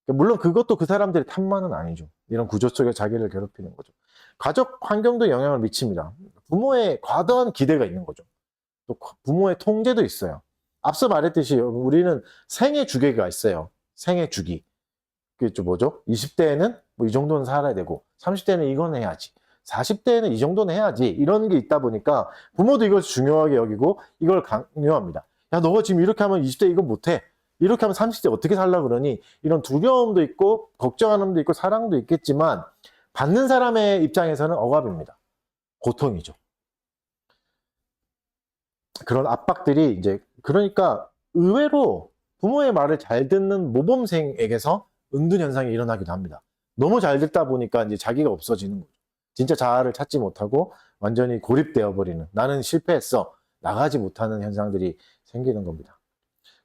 Speaker 1: 물론 그것도 그 사람들의 탓만은 아니죠. 이런 구조 속에 자기를 괴롭히는 거죠. 가족 환경도 영향을 미칩니다. 부모의 과도한 기대가 있는 거죠. 또 부모의 통제도 있어요. 앞서 말했듯이 우리는 생애 주기가 있어요. 생애 주기. 그게 좀 뭐죠? 20대에는 뭐 이 정도는 살아야 되고 30대는 이건 해야지. 40대에는 이 정도는 해야지. 이런 게 있다 보니까 부모도 이걸 중요하게 여기고 이걸 강요합니다. 야, 너가 지금 이렇게 하면 20대 이거 못해. 이렇게 하면 30대 어떻게 살려고 그러니? 이런 두려움도 있고 걱정하는 놈도 있고 사랑도 있겠지만 받는 사람의 입장에서는 억압입니다. 고통이죠. 그런 압박들이 이제 그러니까 의외로 부모의 말을 잘 듣는 모범생에게서 은둔 현상이 일어나기도 합니다. 너무 잘 듣다 보니까 이제 자기가 없어지는 거죠. 진짜 자아를 찾지 못하고 완전히 고립되어 버리는, 나는 실패했어, 나가지 못하는 현상들이 생기는 겁니다.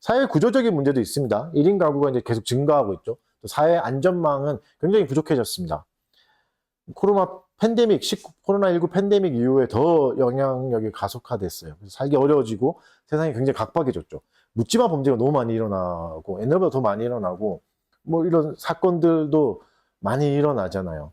Speaker 1: 사회 구조적인 문제도 있습니다. 1인 가구가 이제 계속 증가하고 있죠. 또 사회 안전망은 굉장히 부족해졌습니다. 코로나19 팬데믹 이후에 더 영향력이 가속화됐어요. 그래서 살기 어려워지고 세상이 굉장히 각박해졌죠. 묻지마 범죄가 너무 많이 일어나고 옛날보다 더 많이 일어나고 뭐 이런 사건들도 많이 일어나잖아요.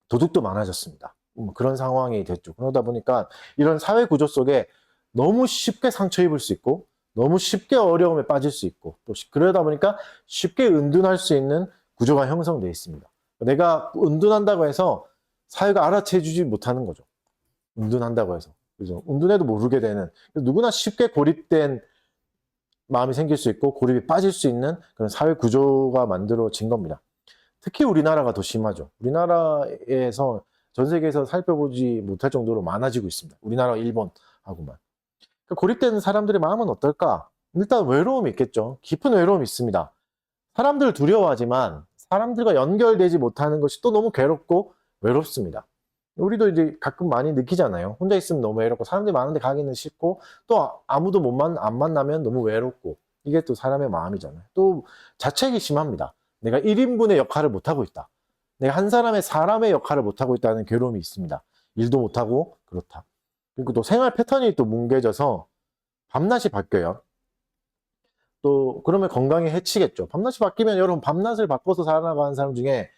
Speaker 1: 도둑도 많아졌습니다. 그런 상황이 됐죠. 그러다 보니까 이런 사회 구조 속에 너무 쉽게 상처 입을 수 있고 너무 쉽게 어려움에 빠질 수 있고 또 그러다 보니까 쉽게 은둔할 수 있는 구조가 형성되어 있습니다. 내가 은둔한다고 해서 사회가 알아채주지 못하는 거죠. 은둔한다고 해서. 그죠? 은둔해도 모르게 되는, 누구나 쉽게 고립된 마음이 생길 수 있고 고립이 빠질 수 있는 그런 사회 구조가 만들어진 겁니다. 특히 우리나라가 더 심하죠. 우리나라에서 전 세계에서 살펴보지 못할 정도로 많아지고 있습니다. 우리나라와 일본하고만. 고립된 사람들의 마음은 어떨까? 일단 외로움이 있겠죠. 깊은 외로움이 있습니다. 사람들을 두려워하지만 사람들과 연결되지 못하는 것이 또 너무 괴롭고 외롭습니다. 우리도 이제 가끔 많이 느끼잖아요. 혼자 있으면 너무 외롭고 사람들이 많은데 가기는 싫고 또 아무도 안 만나면 너무 외롭고 이게 또 사람의 마음이잖아요. 또 자책이 심합니다. 내가 1인분의 역할을 못하고 있다. 내가 한 사람의 역할을 못하고 있다는 괴로움이 있습니다. 일도 못하고 그렇다. 그리고 또 생활 패턴이 또 뭉개져서 밤낮이 바뀌어요. 또 그러면 건강에 해치겠죠. 밤낮이 바뀌면 여러분 밤낮을 바꿔서 살아가는 사람 중에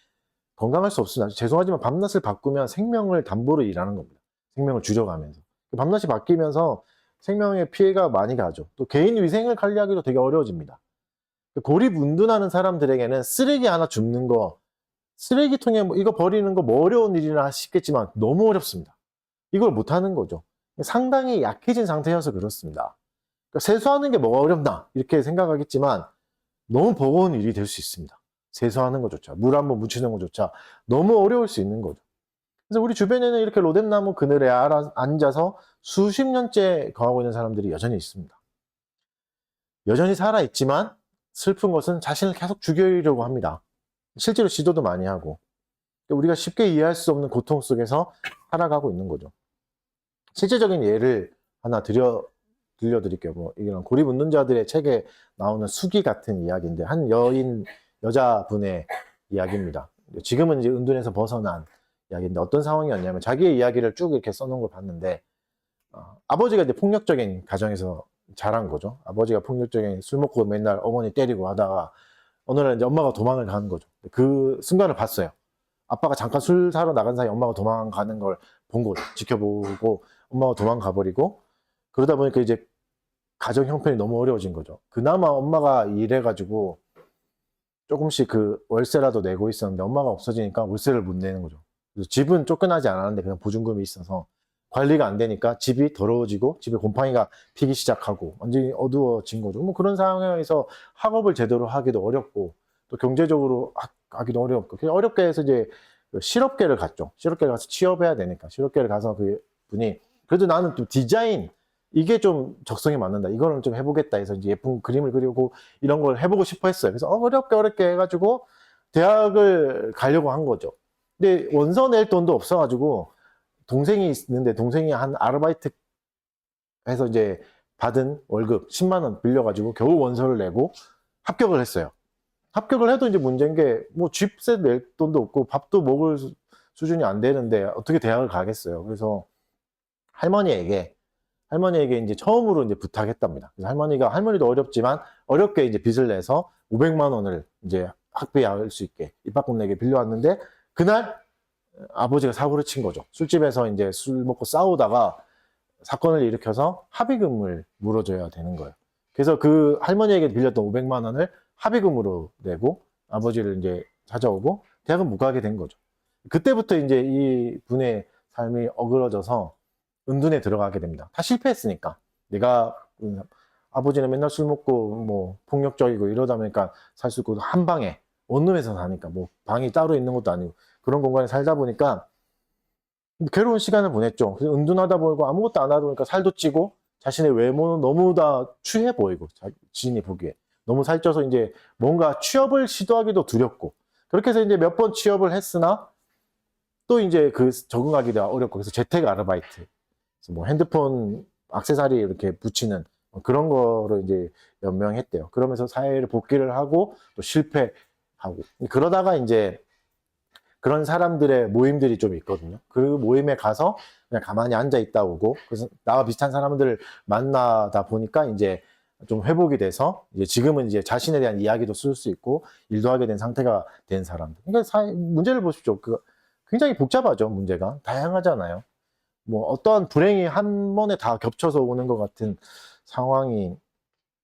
Speaker 1: 건강할 수 없습니다. 죄송하지만 밤낮을 바꾸면 생명을 담보로 일하는 겁니다. 생명을 줄여가면서. 밤낮이 바뀌면서 생명에 피해가 많이 가죠. 또 개인 위생을 관리하기도 되게 어려워집니다. 고립 운둔하는 사람들에게는 쓰레기 하나 줍는 거, 쓰레기통에 이거 버리는 거 뭐 어려운 일이나 싶겠지만 너무 어렵습니다. 이걸 못하는 거죠. 상당히 약해진 상태여서 그렇습니다. 그러니까 세수하는 게 뭐가 어렵나 이렇게 생각하겠지만 너무 버거운 일이 될 수 있습니다. 세수하는 것조차, 물 한번 묻히는 것조차 너무 어려울 수 있는 거죠. 그래서 우리 주변에는 이렇게 로뎀나무 그늘에 앉아서 수십 년째 거하고 있는 사람들이 여전히 있습니다. 여전히 살아있지만 슬픈 것은 자신을 계속 죽이려고 합니다. 실제로 시도도 많이 하고 우리가 쉽게 이해할 수 없는 고통 속에서 살아가고 있는 거죠. 실제적인 예를 하나 들려드릴게요. 뭐 이런 고립운동자들의 책에 나오는 수기 같은 이야기인데 한 여자분의 이야기입니다. 지금은 이제 은둔에서 벗어난 이야기인데 어떤 상황이었냐면 자기의 이야기를 쭉 이렇게 써놓은 걸 봤는데 아버지가 이제 폭력적인 가정에서 자란 거죠. 아버지가 폭력적인 술 먹고 맨날 어머니 때리고 하다가 어느 날 이제 엄마가 도망을 가는 거죠. 그 순간을 봤어요. 아빠가 잠깐 술 사러 나간 사이 엄마가 도망가는 걸 본 거죠. 지켜보고 엄마가 도망가 버리고 그러다 보니까 이제 가정 형편이 너무 어려워진 거죠. 그나마 엄마가 일해가지고 조금씩 그 월세라도 내고 있었는데 엄마가 없어지니까 월세를 못 내는 거죠. 그래서 집은 쫓겨나지 않았는데 그냥 보증금이 있어서 관리가 안 되니까 집이 더러워지고 집에 곰팡이가 피기 시작하고 완전히 어두워진 거죠. 뭐 그런 상황에서 학업을 제대로 하기도 어렵고 또 경제적으로 하기도 어렵고 어렵게 해서 이제 실업계를 갔죠. 실업계를 가서 취업해야 되니까 실업계를 가서 그 분이 그래도 나는 또 디자인 이게 좀 적성에 맞는다. 이거는 좀 해보겠다 해서 이제 예쁜 그림을 그리고 이런 걸 해보고 싶어 했어요. 그래서 어렵게 해가지고 대학을 가려고 한 거죠. 근데 원서 낼 돈도 없어가지고 동생이 있는데 동생이 한 아르바이트 해서 이제 받은 월급 10만 원 빌려가지고 겨우 원서를 내고 합격을 했어요. 합격을 해도 이제 문제인 게 뭐 집세 낼 돈도 없고 밥도 먹을 수준이 안 되는데 어떻게 대학을 가겠어요. 그래서 할머니에게 이제 처음으로 이제 부탁했답니다. 그래서 할머니도 어렵지만 어렵게 이제 빚을 내서 500만 원을 이제 학비에 할 수 있게 입학금 내게 빌려왔는데 그날 아버지가 사고를 친 거죠. 술집에서 이제 술 먹고 싸우다가 사건을 일으켜서 합의금을 물어줘야 되는 거예요. 그래서 그 할머니에게 빌렸던 500만 원을 합의금으로 내고 아버지를 이제 찾아오고 대학은 못 가게 된 거죠. 그때부터 이제 이 분의 삶이 어그러져서 은둔에 들어가게 됩니다. 다 실패했으니까. 내가 아버지는 맨날 술 먹고 뭐 폭력적이고 이러다 보니까 살 수 있고 한 방에 원룸에서 사니까 뭐 방이 따로 있는 것도 아니고 그런 공간에 살다 보니까 괴로운 시간을 보냈죠. 그래서 은둔하다 보이고 아무것도 안 하다 보니까 살도 찌고 자신의 외모는 너무 다 추해 보이고 지인이 보기에 너무 살쪄서 이제 뭔가 취업을 시도하기도 두렵고 그렇게 해서 이제 몇 번 취업을 했으나 또 이제 그 적응하기도 어렵고 그래서 재택 아르바이트 그래서 뭐 핸드폰 액세서리 이렇게 붙이는 그런 거로 이제 연명했대요. 그러면서 사회를 복귀를 하고 또 실패하고 그러다가 이제 그런 사람들의 모임들이 좀 있거든요. 그 모임에 가서 그냥 가만히 앉아 있다 오고 그래서 나와 비슷한 사람들을 만나다 보니까 이제 좀 회복이 돼서 이제 지금은 이제 자신에 대한 이야기도 쓸 수 있고 일도 하게 된 상태가 된 사람들. 그러니까 문제를 보십시오. 굉장히 복잡하죠. 문제가 다양하잖아요. 뭐 어떠한 불행이 한 번에 다 겹쳐서 오는 것 같은 상황이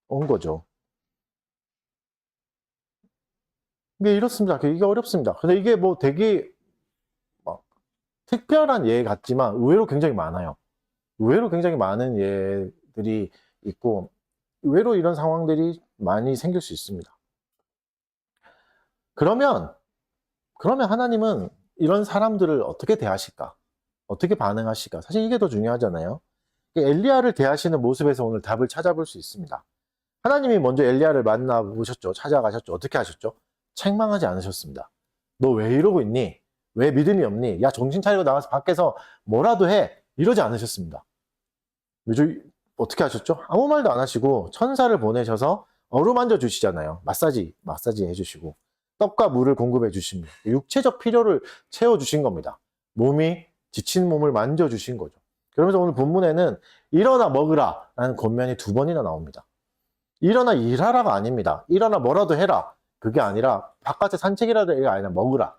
Speaker 1: 온 거죠. 이게 이렇습니다. 이게 어렵습니다. 근데 이게 뭐 되게 막 특별한 예 같지만 의외로 굉장히 많아요. 의외로 굉장히 많은 예들이 있고 의외로 이런 상황들이 많이 생길 수 있습니다. 그러면 하나님은 이런 사람들을 어떻게 대하실까? 어떻게 반응하실까? 사실 이게 더 중요하잖아요. 엘리야를 대하시는 모습에서 오늘 답을 찾아볼 수 있습니다. 하나님이 먼저 엘리야를 만나보셨죠. 찾아가셨죠. 어떻게 하셨죠? 책망하지 않으셨습니다. 너 왜 이러고 있니? 왜 믿음이 없니? 야, 정신 차리고 나가서 밖에서 뭐라도 해. 이러지 않으셨습니다. 어떻게 하셨죠? 아무 말도 안 하시고 천사를 보내셔서 어루만져 주시잖아요. 마사지 해주시고 떡과 물을 공급해 주십니다. 육체적 필요를 채워주신 겁니다. 몸이 지친 몸을 만져주신 거죠. 그러면서 오늘 본문에는 일어나 먹으라 라는 권면이 2번이나 나옵니다. 일어나 일하라가 아닙니다. 일어나 뭐라도 해라. 그게 아니라 바깥에 산책이라도 이게 아니라 먹으라.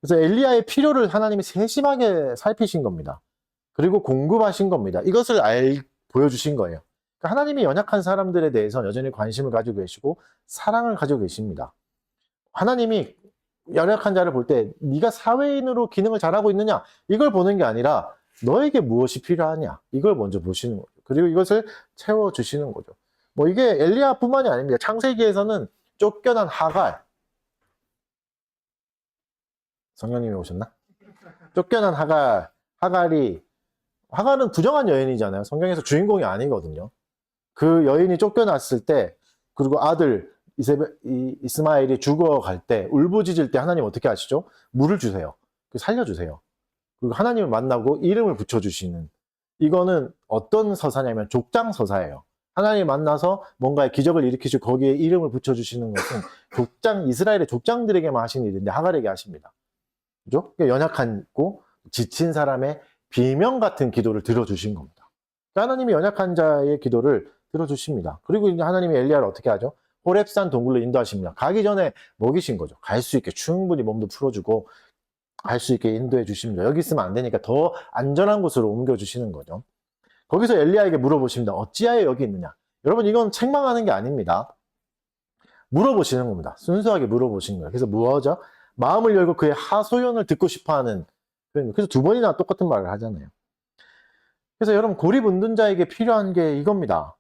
Speaker 1: 그래서 엘리야의 필요를 하나님이 세심하게 살피신 겁니다. 그리고 공급하신 겁니다. 이것을 보여주신 거예요. 그러니까 하나님이 연약한 사람들에 대해서 여전히 관심을 가지고 계시고 사랑을 가지고 계십니다. 하나님이 연약한 자를 볼 때 네가 사회인으로 기능을 잘하고 있느냐 이걸 보는 게 아니라 너에게 무엇이 필요하냐? 이걸 먼저 보시는 거죠. 그리고 이것을 채워주시는 거죠. 뭐 이게 엘리야뿐만이 아닙니다. 창세기에서는 쫓겨난 하갈, 성령님이 오셨나? 쫓겨난 하갈은 부정한 여인이잖아요. 성경에서 주인공이 아니거든요. 그 여인이 쫓겨났을 때, 그리고 아들 이스마엘이 죽어갈 때, 울부짖을 때 하나님 어떻게 하시죠? 물을 주세요. 살려주세요. 그리고 하나님을 만나고 이름을 붙여주시는, 이거는 어떤 서사냐면 족장서사예요. 하나님 만나서 뭔가의 기적을 일으키시고 거기에 이름을 붙여주시는 것은 이스라엘의 족장들에게만 하시는 일인데 하갈에게 하십니다. 그죠? 연약하고 지친 사람의 비명 같은 기도를 들어주신 겁니다. 하나님이 연약한 자의 기도를 들어주십니다. 그리고 이제 하나님이 엘리야를 어떻게 하죠? 호렙산 동굴로 인도하십니다. 가기 전에 먹이신 거죠. 갈 수 있게 충분히 몸도 풀어주고 갈 수 있게 인도해 주십니다. 여기 있으면 안 되니까 더 안전한 곳으로 옮겨주시는 거죠. 거기서 엘리야에게 물어보십니다. 어찌하여 여기 있느냐? 여러분 이건 책망하는 게 아닙니다. 물어보시는 겁니다. 순수하게 물어보시는 거예요. 그래서 뭐죠? 마음을 열고 그의 하소연을 듣고 싶어하는 표현입니다. 그래서 두 번이나 똑같은 말을 하잖아요. 그래서 여러분 고립운둔자에게 필요한 게 이겁니다.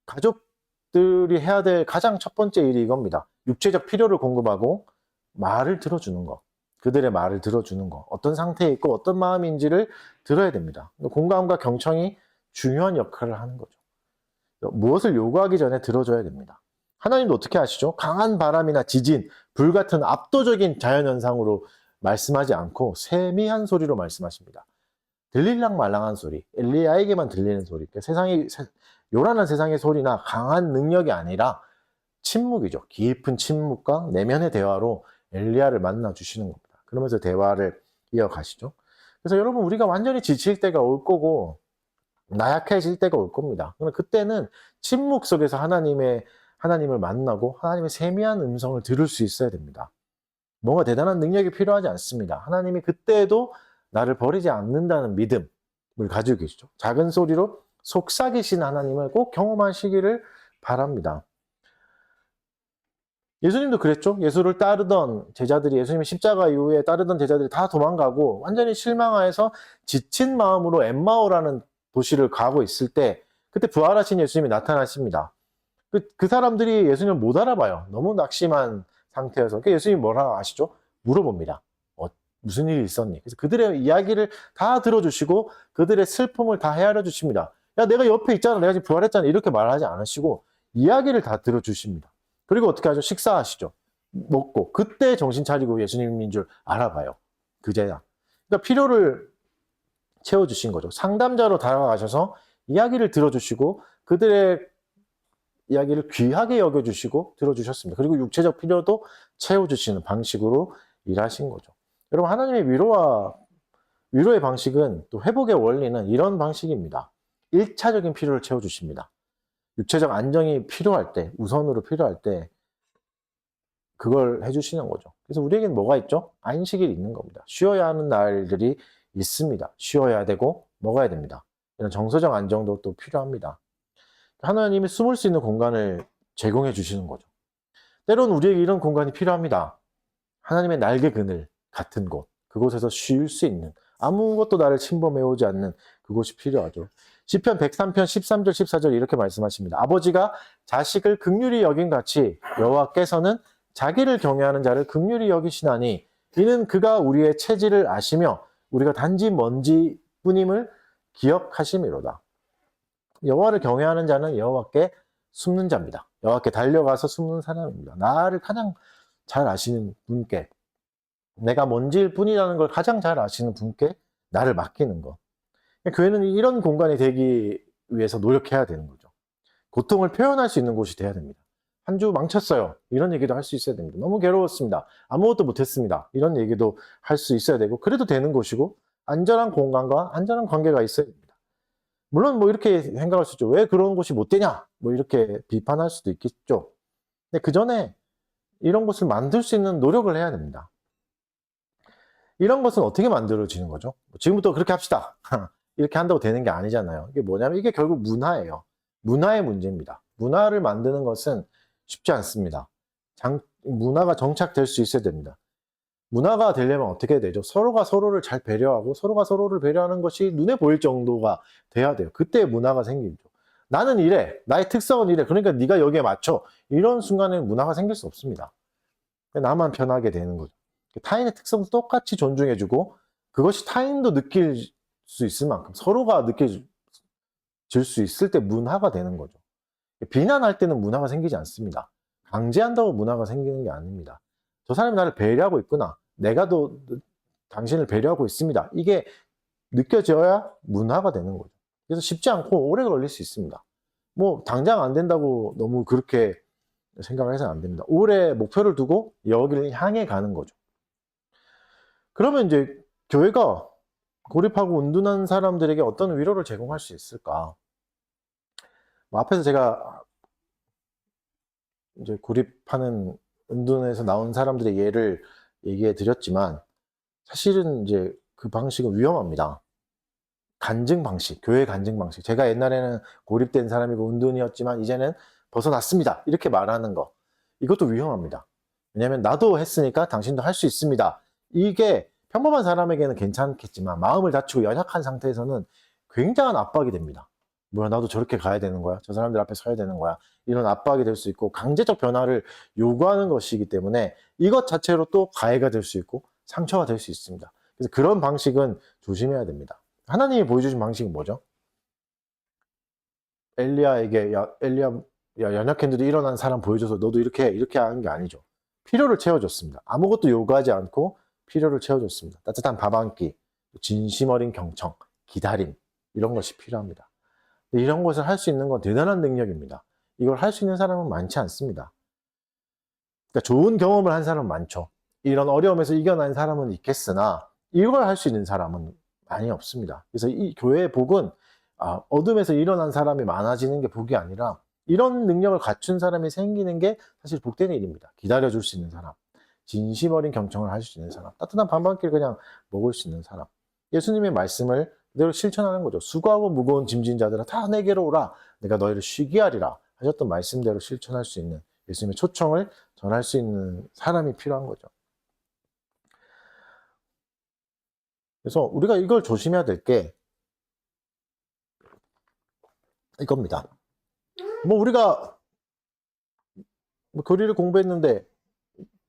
Speaker 1: 가족들이 해야 될 가장 첫 번째 일이 이겁니다. 육체적 필요를 공급하고 말을 들어주는 거. 그들의 말을 들어주는 거. 어떤 상태에 있고 어떤 마음인지를 들어야 됩니다. 공감과 경청이 중요한 역할을 하는 거죠. 무엇을 요구하기 전에 들어줘야 됩니다. 하나님도 어떻게 하시죠? 강한 바람이나 지진, 불 같은 압도적인 자연현상으로 말씀하지 않고 세미한 소리로 말씀하십니다. 들릴랑 말랑한 소리, 엘리야에게만 들리는 소리, 요란한 세상의 소리나 강한 능력이 아니라 침묵이죠. 깊은 침묵과 내면의 대화로 엘리야를 만나 주시는 겁니다. 그러면서 대화를 이어가시죠. 그래서 여러분 우리가 완전히 지칠 때가 올 거고 나약해질 때가 올 겁니다. 그때는 침묵 속에서 하나님을 만나고 하나님의 세미한 음성을 들을 수 있어야 됩니다. 뭔가 대단한 능력이 필요하지 않습니다. 하나님이 그때도 나를 버리지 않는다는 믿음을 가지고 계시죠. 작은 소리로 속삭이신 하나님을 꼭 경험하시기를 바랍니다. 예수님도 그랬죠. 예수를 따르던 제자들이, 예수님의 십자가 이후에 따르던 제자들이 다 도망가고 완전히 실망하여서 지친 마음으로 엠마오라는 도시를 가고 있을 때 그때 부활하신 예수님이 나타나십니다. 그 사람들이 예수님을 못 알아봐요. 너무 낙심한 상태여서. 예수님이 뭐라고 아시죠? 물어봅니다. 무슨 일이 있었니? 그래서 그들의 이야기를 다 들어주시고 그들의 슬픔을 다 헤아려 주십니다. 야, 내가 옆에 있잖아. 내가 지금 부활했잖아. 이렇게 말하지 않으시고 이야기를 다 들어주십니다. 그리고 어떻게 하죠? 식사하시죠. 먹고 그때 정신 차리고 예수님인 줄 알아봐요. 그제야. 그러니까 필요를 채워주신 거죠. 상담자로 다가가셔서 이야기를 들어주시고 그들의 이야기를 귀하게 여겨주시고 들어주셨습니다. 그리고 육체적 필요도 채워주시는 방식으로 일하신 거죠. 여러분 하나님의 위로의 방식은 또 회복의 원리는 이런 방식입니다. 1차적인 필요를 채워주십니다. 육체적 안정이 필요할 때, 우선으로 필요할 때 그걸 해주시는 거죠. 그래서 우리에게는 뭐가 있죠? 안식일이 있는 겁니다. 쉬어야 하는 날들이 있습니다. 쉬어야 되고 먹어야 됩니다. 이런 정서적 안정도 또 필요합니다. 하나님이 숨을 수 있는 공간을 제공해 주시는 거죠. 때로는 우리에게 이런 공간이 필요합니다. 하나님의 날개 그늘 같은 곳, 그곳에서 쉴 수 있는, 아무것도 나를 침범해 오지 않는 그곳이 필요하죠. 시편 103편 13절 14절 이렇게 말씀하십니다. 아버지가 자식을 긍휼히 여긴 같이 여호와께서는 자기를 경외하는 자를 긍휼히 여기시나니 이는 그가 우리의 체질을 아시며 우리가 단지 먼지뿐임을 기억하심이로다. 여호와를 경외하는 자는 여호와께 숨는 자입니다. 여호와께 달려가서 숨는 사람입니다. 나를 가장 잘 아시는 분께, 내가 먼지일 뿐이라는 걸 가장 잘 아시는 분께 나를 맡기는 것. 교회는 이런 공간이 되기 위해서 노력해야 되는 거죠. 고통을 표현할 수 있는 곳이 돼야 됩니다. 한 주 망쳤어요. 이런 얘기도 할 수 있어야 됩니다. 너무 괴로웠습니다. 아무것도 못했습니다. 이런 얘기도 할 수 있어야 되고, 그래도 되는 곳이고, 안전한 공간과 안전한 관계가 있어야 됩니다. 물론 뭐 이렇게 생각할 수 있죠. 왜 그런 곳이 못 되냐? 뭐 이렇게 비판할 수도 있겠죠. 근데 그 전에 이런 곳을 만들 수 있는 노력을 해야 됩니다. 이런 것은 어떻게 만들어지는 거죠? 지금부터 그렇게 합시다. 이렇게 한다고 되는 게 아니잖아요. 이게 뭐냐면 이게 결국 문화예요. 문화의 문제입니다. 문화를 만드는 것은 쉽지 않습니다. 문화가 정착될 수 있어야 됩니다. 문화가 되려면 어떻게 되죠? 서로가 서로를 잘 배려하고 서로가 서로를 배려하는 것이 눈에 보일 정도가 돼야 돼요. 그때 문화가 생기죠. 나는 이래. 나의 특성은 이래. 그러니까 네가 여기에 맞춰. 이런 순간에 문화가 생길 수 없습니다. 나만 편하게 되는 거죠. 타인의 특성도 똑같이 존중해주고 그것이 타인도 느낄 수 있을 만큼 서로가 느껴질 수 있을 때 문화가 되는 거죠. 비난할 때는 문화가 생기지 않습니다. 강제한다고 문화가 생기는 게 아닙니다. 저 사람이 나를 배려하고 있구나. 내가 또 당신을 배려하고 있습니다. 이게 느껴져야 문화가 되는 거죠. 그래서 쉽지 않고 오래 걸릴 수 있습니다. 뭐 당장 안 된다고 너무 그렇게 생각을 해서는 안 됩니다. 오래 목표를 두고 여기를 향해 가는 거죠. 그러면 이제 교회가 고립하고 은둔한 사람들에게 어떤 위로를 제공할 수 있을까? 뭐 앞에서 제가 이제 고립하는 은둔에서 나온 사람들의 예를 얘기해 드렸지만 사실은 이제 그 방식은 위험합니다. 간증 방식, 교회 간증 방식. 제가 옛날에는 고립된 사람이고 은둔이었지만 이제는 벗어났습니다. 이렇게 말하는 거. 이것도 위험합니다. 왜냐하면 나도 했으니까 당신도 할 수 있습니다. 이게 평범한 사람에게는 괜찮겠지만 마음을 다치고 연약한 상태에서는 굉장한 압박이 됩니다. 뭐야, 나도 저렇게 가야 되는 거야? 저 사람들 앞에 서야 되는 거야? 이런 압박이 될 수 있고 강제적 변화를 요구하는 것이기 때문에 이것 자체로 또 가해가 될 수 있고 상처가 될 수 있습니다. 그래서 그런 방식은 조심해야 됩니다. 하나님이 보여주신 방식은 뭐죠? 엘리야에게 엘리야 연약했는데도 일어난 사람 보여줘서 너도 이렇게 하는 게 아니죠. 필요를 채워줬습니다. 아무것도 요구하지 않고 필요를 채워줬습니다. 따뜻한 밥 한 끼, 진심 어린 경청, 기다림 이런 것이 필요합니다. 이런 것을 할 수 있는 건 대단한 능력입니다. 이걸 할 수 있는 사람은 많지 않습니다. 그러니까 좋은 경험을 한 사람은 많죠. 이런 어려움에서 이겨낸 사람은 있겠으나 이걸 할 수 있는 사람은 많이 없습니다. 그래서 이 교회의 복은 어둠에서 일어난 사람이 많아지는 게 복이 아니라 이런 능력을 갖춘 사람이 생기는 게 사실 복된 일입니다. 기다려줄 수 있는 사람, 진심 어린 경청을 할 수 있는 사람, 따뜻한 밥 한 끼를 그냥 먹을 수 있는 사람. 예수님의 말씀을 그대로 실천하는 거죠. 수고하고 무거운 짐진 자들아 다 내게로 오라. 내가 너희를 쉬게 하리라 하셨던 말씀대로 실천할 수 있는 예수님의 초청을 전할 수 있는 사람이 필요한 거죠. 그래서 우리가 이걸 조심해야 될 게 이겁니다. 뭐 우리가 교리를 공부했는데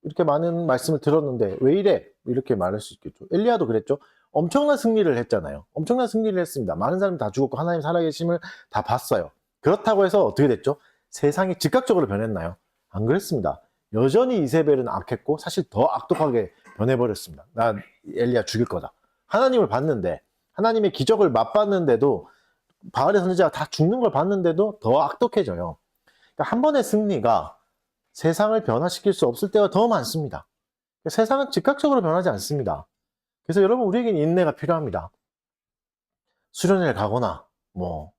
Speaker 1: 이렇게 많은 말씀을 들었는데 왜 이래? 이렇게 말할 수 있겠죠. 엘리야도 그랬죠. 엄청난 승리를 했잖아요. 엄청난 승리를 했습니다. 많은 사람이 다 죽었고 하나님 살아계심을 다 봤어요. 그렇다고 해서 어떻게 됐죠? 세상이 즉각적으로 변했나요? 안 그랬습니다. 여전히 이세벨은 악했고 사실 더 악독하게 변해버렸습니다. 나 엘리야 죽일 거다. 하나님을 봤는데 하나님의 기적을 맛봤는데도 바알의 선지자가 다 죽는 걸 봤는데도 더 악독해져요. 그러니까 한 번의 승리가 세상을 변화시킬 수 없을 때가 더 많습니다. 세상은 즉각적으로 변하지 않습니다. 그래서 여러분 우리에게는 인내가 필요합니다. 수련회를 가거나 뭐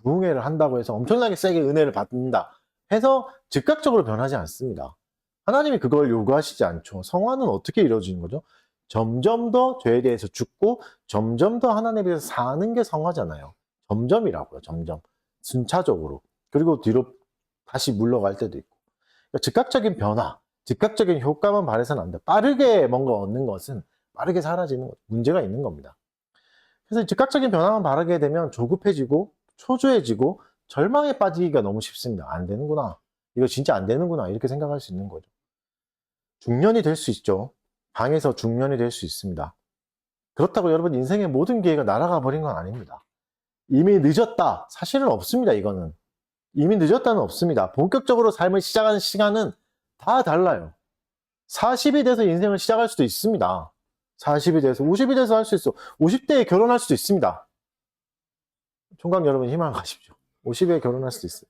Speaker 1: 부흥회를 한다고 해서 엄청나게 세게 은혜를 받는다 해서 즉각적으로 변하지 않습니다. 하나님이 그걸 요구하시지 않죠. 성화는 어떻게 이루어지는 거죠? 점점 더 죄에 대해서 죽고 점점 더 하나님에 대해서 사는 게 성화잖아요. 점점이라고요. 점점. 순차적으로. 그리고 뒤로 다시 물러갈 때도 있고. 그러니까 즉각적인 변화, 즉각적인 효과만 바라서는 안 돼. 빠르게 뭔가 얻는 것은 빠르게 사라지는 것, 문제가 있는 겁니다. 그래서 즉각적인 변화만 바라게 되면 조급해지고 초조해지고 절망에 빠지기가 너무 쉽습니다. 안 되는구나. 이거 진짜 안 되는구나. 이렇게 생각할 수 있는 거죠. 중년이 될 수 있죠. 방에서 중년이 될 수 있습니다. 그렇다고 여러분 인생의 모든 기회가 날아가 버린 건 아닙니다. 이미 늦었다. 사실은 없습니다. 이거는. 이미 늦었다는 없습니다. 본격적으로 삶을 시작하는 시간은 다 달라요. 40이 돼서 인생을 시작할 수도 있습니다. 40이 돼서 50이 돼서 할 수 있어. 50대에 결혼할 수도 있습니다. 총각 여러분 희망 가십시오. 50에 결혼할 수도 있어요.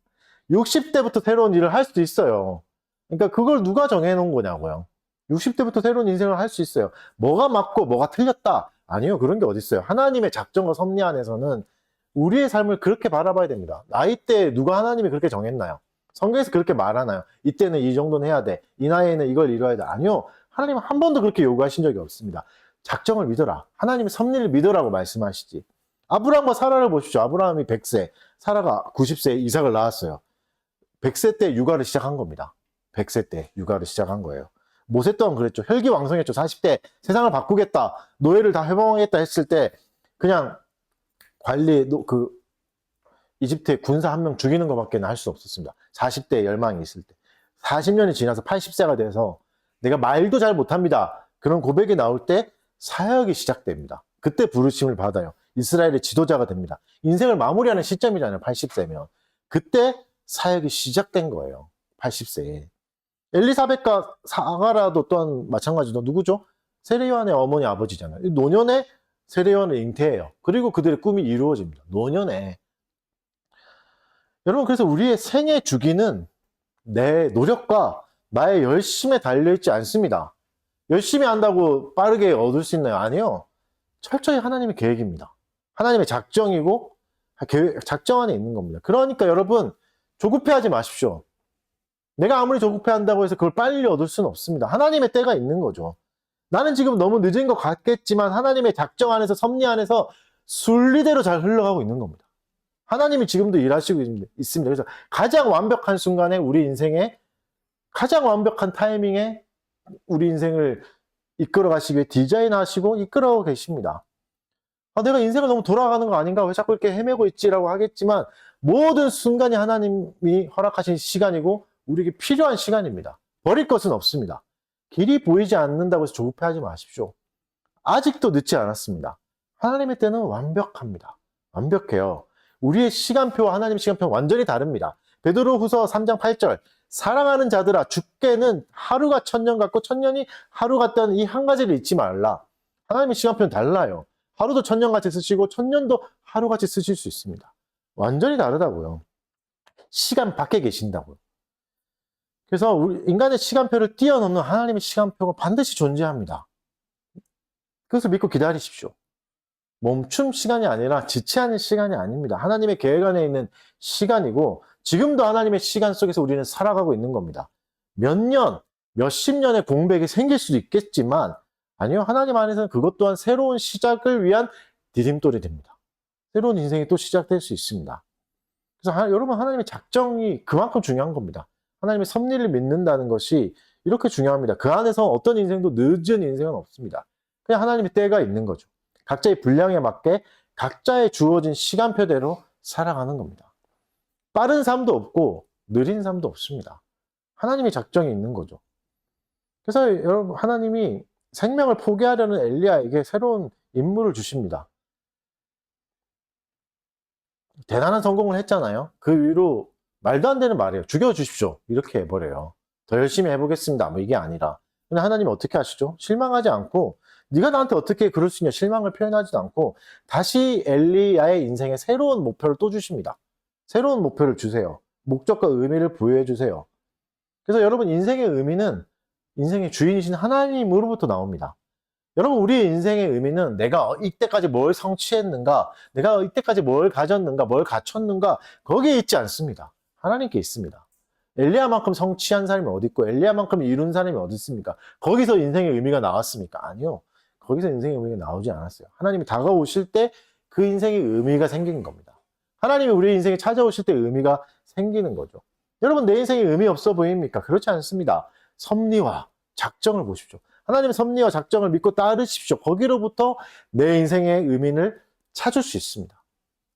Speaker 1: 60대부터 새로운 일을 할 수도 있어요. 그러니까 그걸 누가 정해놓은 거냐고요. 60대부터 새로운 인생을 할 수 있어요. 뭐가 맞고 뭐가 틀렸다. 아니요. 그런 게 어딨어요. 하나님의 작정과 섭리 안에서는 우리의 삶을 그렇게 바라봐야 됩니다. 나이대에 누가 하나님이 그렇게 정했나요? 성경에서 그렇게 말하나요? 이때는 이 정도는 해야 돼. 이 나이에는 이걸 이뤄야 돼. 아니요. 하나님은 한 번도 그렇게 요구하신 적이 없습니다. 작정을 믿어라. 하나님의 섭리를 믿으라고 말씀하시지. 아브라함과 사라를 보십시오. 아브라함이 100세, 사라가 90세에 이삭을 낳았어요. 100세 때 육아를 시작한 겁니다. 100세 때 육아를 시작한 거예요. 모세 또한 그랬죠. 혈기왕성했죠. 40대 세상을 바꾸겠다. 노예를 다 해방하겠다 했을 때 그냥 이집트의 군사 한 명 죽이는 것밖에 할 수 없었습니다. 40대 열망이 있을 때. 40년이 지나서 80세가 돼서 내가 말도 잘 못합니다. 그런 고백이 나올 때 사역이 시작됩니다. 그때 부르심을 받아요. 이스라엘의 지도자가 됩니다. 인생을 마무리하는 시점이잖아요. 80세면. 그때 사역이 시작된 거예요. 80세에. 엘리사벳과 사가라도 또한 마찬가지로 누구죠? 세례요한의 어머니 아버지잖아요. 노년에 세례요한을 잉태해요. 그리고 그들의 꿈이 이루어집니다. 노년에. 여러분, 그래서 우리의 생애 주기는 내 노력과 나의 열심에 달려있지 않습니다. 열심히 한다고 빠르게 얻을 수 있나요? 아니요. 철저히 하나님의 계획입니다. 하나님의 작정이고 작정 안에 있는 겁니다. 그러니까 여러분, 조급해하지 마십시오. 내가 아무리 조급해한다고 해서 그걸 빨리 얻을 수는 없습니다. 하나님의 때가 있는 거죠. 나는 지금 너무 늦은 것 같겠지만 하나님의 작정 안에서, 섭리 안에서 순리대로 잘 흘러가고 있는 겁니다. 하나님이 지금도 일하시고 있습니다. 그래서 가장 완벽한 순간에 우리 인생에, 가장 완벽한 타이밍에 우리 인생을 이끌어 가시기 위해 디자인하시고 이끌어 계십니다. 내가 인생을 너무 돌아가는 거 아닌가? 왜 자꾸 이렇게 헤매고 있지라고 하겠지만 모든 순간이 하나님이 허락하신 시간이고 우리에게 필요한 시간입니다. 버릴 것은 없습니다. 길이 보이지 않는다고 해서 조급해하지 마십시오. 아직도 늦지 않았습니다. 하나님의 때는 완벽합니다. 완벽해요. 우리의 시간표와 하나님의 시간표는 완전히 다릅니다. 베드로후서 3장 8절, 사랑하는 자들아 주께는 하루가 천년 같고 천년이 하루 같다는 이 한 가지를 잊지 말라. 하나님의 시간표는 달라요. 하루도 천년같이 쓰시고 천년도 하루같이 쓰실 수 있습니다. 완전히 다르다고요. 시간 밖에 계신다고요. 그래서 우리 인간의 시간표를 뛰어넘는 하나님의 시간표가 반드시 존재합니다. 그것을 믿고 기다리십시오. 멈춤 시간이 아니라 지체하는 시간이 아닙니다. 하나님의 계획 안에 있는 시간이고 지금도 하나님의 시간 속에서 우리는 살아가고 있는 겁니다. 몇 년, 몇십 년의 공백이 생길 수도 있겠지만 아니요, 하나님 안에서는 그것 또한 새로운 시작을 위한 디딤돌이 됩니다. 새로운 인생이 또 시작될 수 있습니다. 그래서 여러분, 하나님의 작정이 그만큼 중요한 겁니다. 하나님의 섭리를 믿는다는 것이 이렇게 중요합니다. 그 안에서 어떤 인생도 늦은 인생은 없습니다. 그냥 하나님의 때가 있는 거죠. 각자의 분량에 맞게 각자의 주어진 시간표대로 살아가는 겁니다. 빠른 삶도 없고 느린 삶도 없습니다. 하나님의 작정이 있는 거죠. 그래서 여러분, 하나님이 생명을 포기하려는 엘리야에게 새로운 임무를 주십니다. 대단한 성공을 했잖아요. 그 위로 말도 안 되는 말이에요. 죽여주십시오. 이렇게 해버려요. 더 열심히 해보겠습니다. 뭐 이게 아니라. 근데 하나님은 어떻게 하시죠? 실망하지 않고 네가 나한테 어떻게 그럴 수 있냐 실망을 표현하지도 않고 다시 엘리야의 인생에 새로운 목표를 또 주십니다. 새로운 목표를 주세요. 목적과 의미를 부여해 주세요. 그래서 여러분, 인생의 의미는 인생의 주인이신 하나님으로부터 나옵니다. 여러분, 우리의 인생의 의미는 내가 이때까지 뭘 성취했는가, 내가 이때까지 뭘 가졌는가, 뭘 갖췄는가, 거기에 있지 않습니다. 하나님께 있습니다. 엘리야만큼 성취한 사람이 어디 있고 엘리야만큼 이룬 사람이 어디 있습니까? 거기서 인생의 의미가 나왔습니까? 아니요. 거기서 인생의 의미가 나오지 않았어요. 하나님이 다가오실 때 그 인생의 의미가 생긴 겁니다. 하나님이 우리 인생에 찾아오실 때 의미가 생기는 거죠. 여러분, 내 인생에 의미 없어 보입니까? 그렇지 않습니다. 섭리와 작정을 보십시오. 하나님의 섭리와 작정을 믿고 따르십시오. 거기로부터 내 인생의 의미를 찾을 수 있습니다.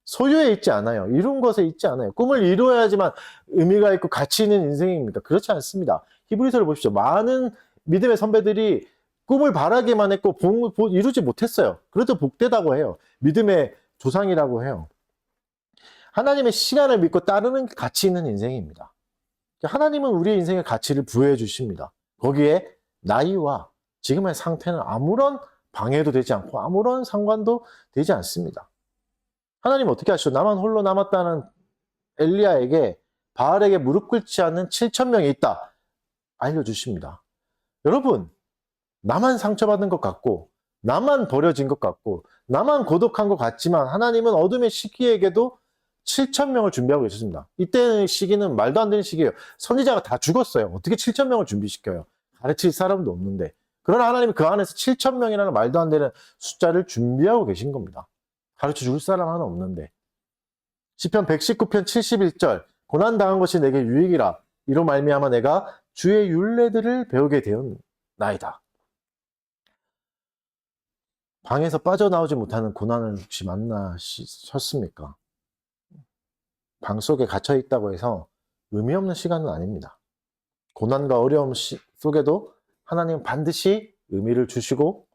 Speaker 1: 소유에 있지 않아요. 이룬 것에 있지 않아요. 꿈을 이루어야지만 의미가 있고 가치 있는 인생입니까? 그렇지 않습니다. 히브리서를 보십시오. 많은 믿음의 선배들이 꿈을 바라기만 했고 이루지 못했어요. 그래도 복되다고 해요. 믿음의 조상이라고 해요. 하나님의 시간을 믿고 따르는 게 가치 있는 인생입니다. 하나님은 우리의 인생의 가치를 부여해 주십니다. 거기에 나이와 지금의 상태는 아무런 방해도 되지 않고 아무런 상관도 되지 않습니다. 하나님은 어떻게 하시죠? 나만 홀로 남았다는 엘리야에게 바알에게 무릎 꿇지 않는 7,000명이 있다. 알려주십니다. 여러분, 나만 상처받은 것 같고 나만 버려진 것 같고 나만 고독한 것 같지만 하나님은 어둠의 시기에게도 7,000명을 준비하고 계셨습니다. 이때 시기는 말도 안 되는 시기예요. 선지자가 다 죽었어요. 어떻게 7,000명을 준비시켜요? 가르칠 사람도 없는데. 그러나 하나님은 그 안에서 7,000명이라는 말도 안 되는 숫자를 준비하고 계신 겁니다. 가르쳐 줄 사람 하나 없는데. 시편 119편 71절, 고난당한 것이 내게 유익이라. 이로 말미암아 내가 주의 율례들을 배우게 되었니. 나이다. 방에서 빠져나오지 못하는 고난을 혹시 만나셨습니까? 방 속에 갇혀 있다고 해서 의미 없는 시간은 아닙니다. 고난과 어려움 속에도 하나님은 반드시 의미를 주시고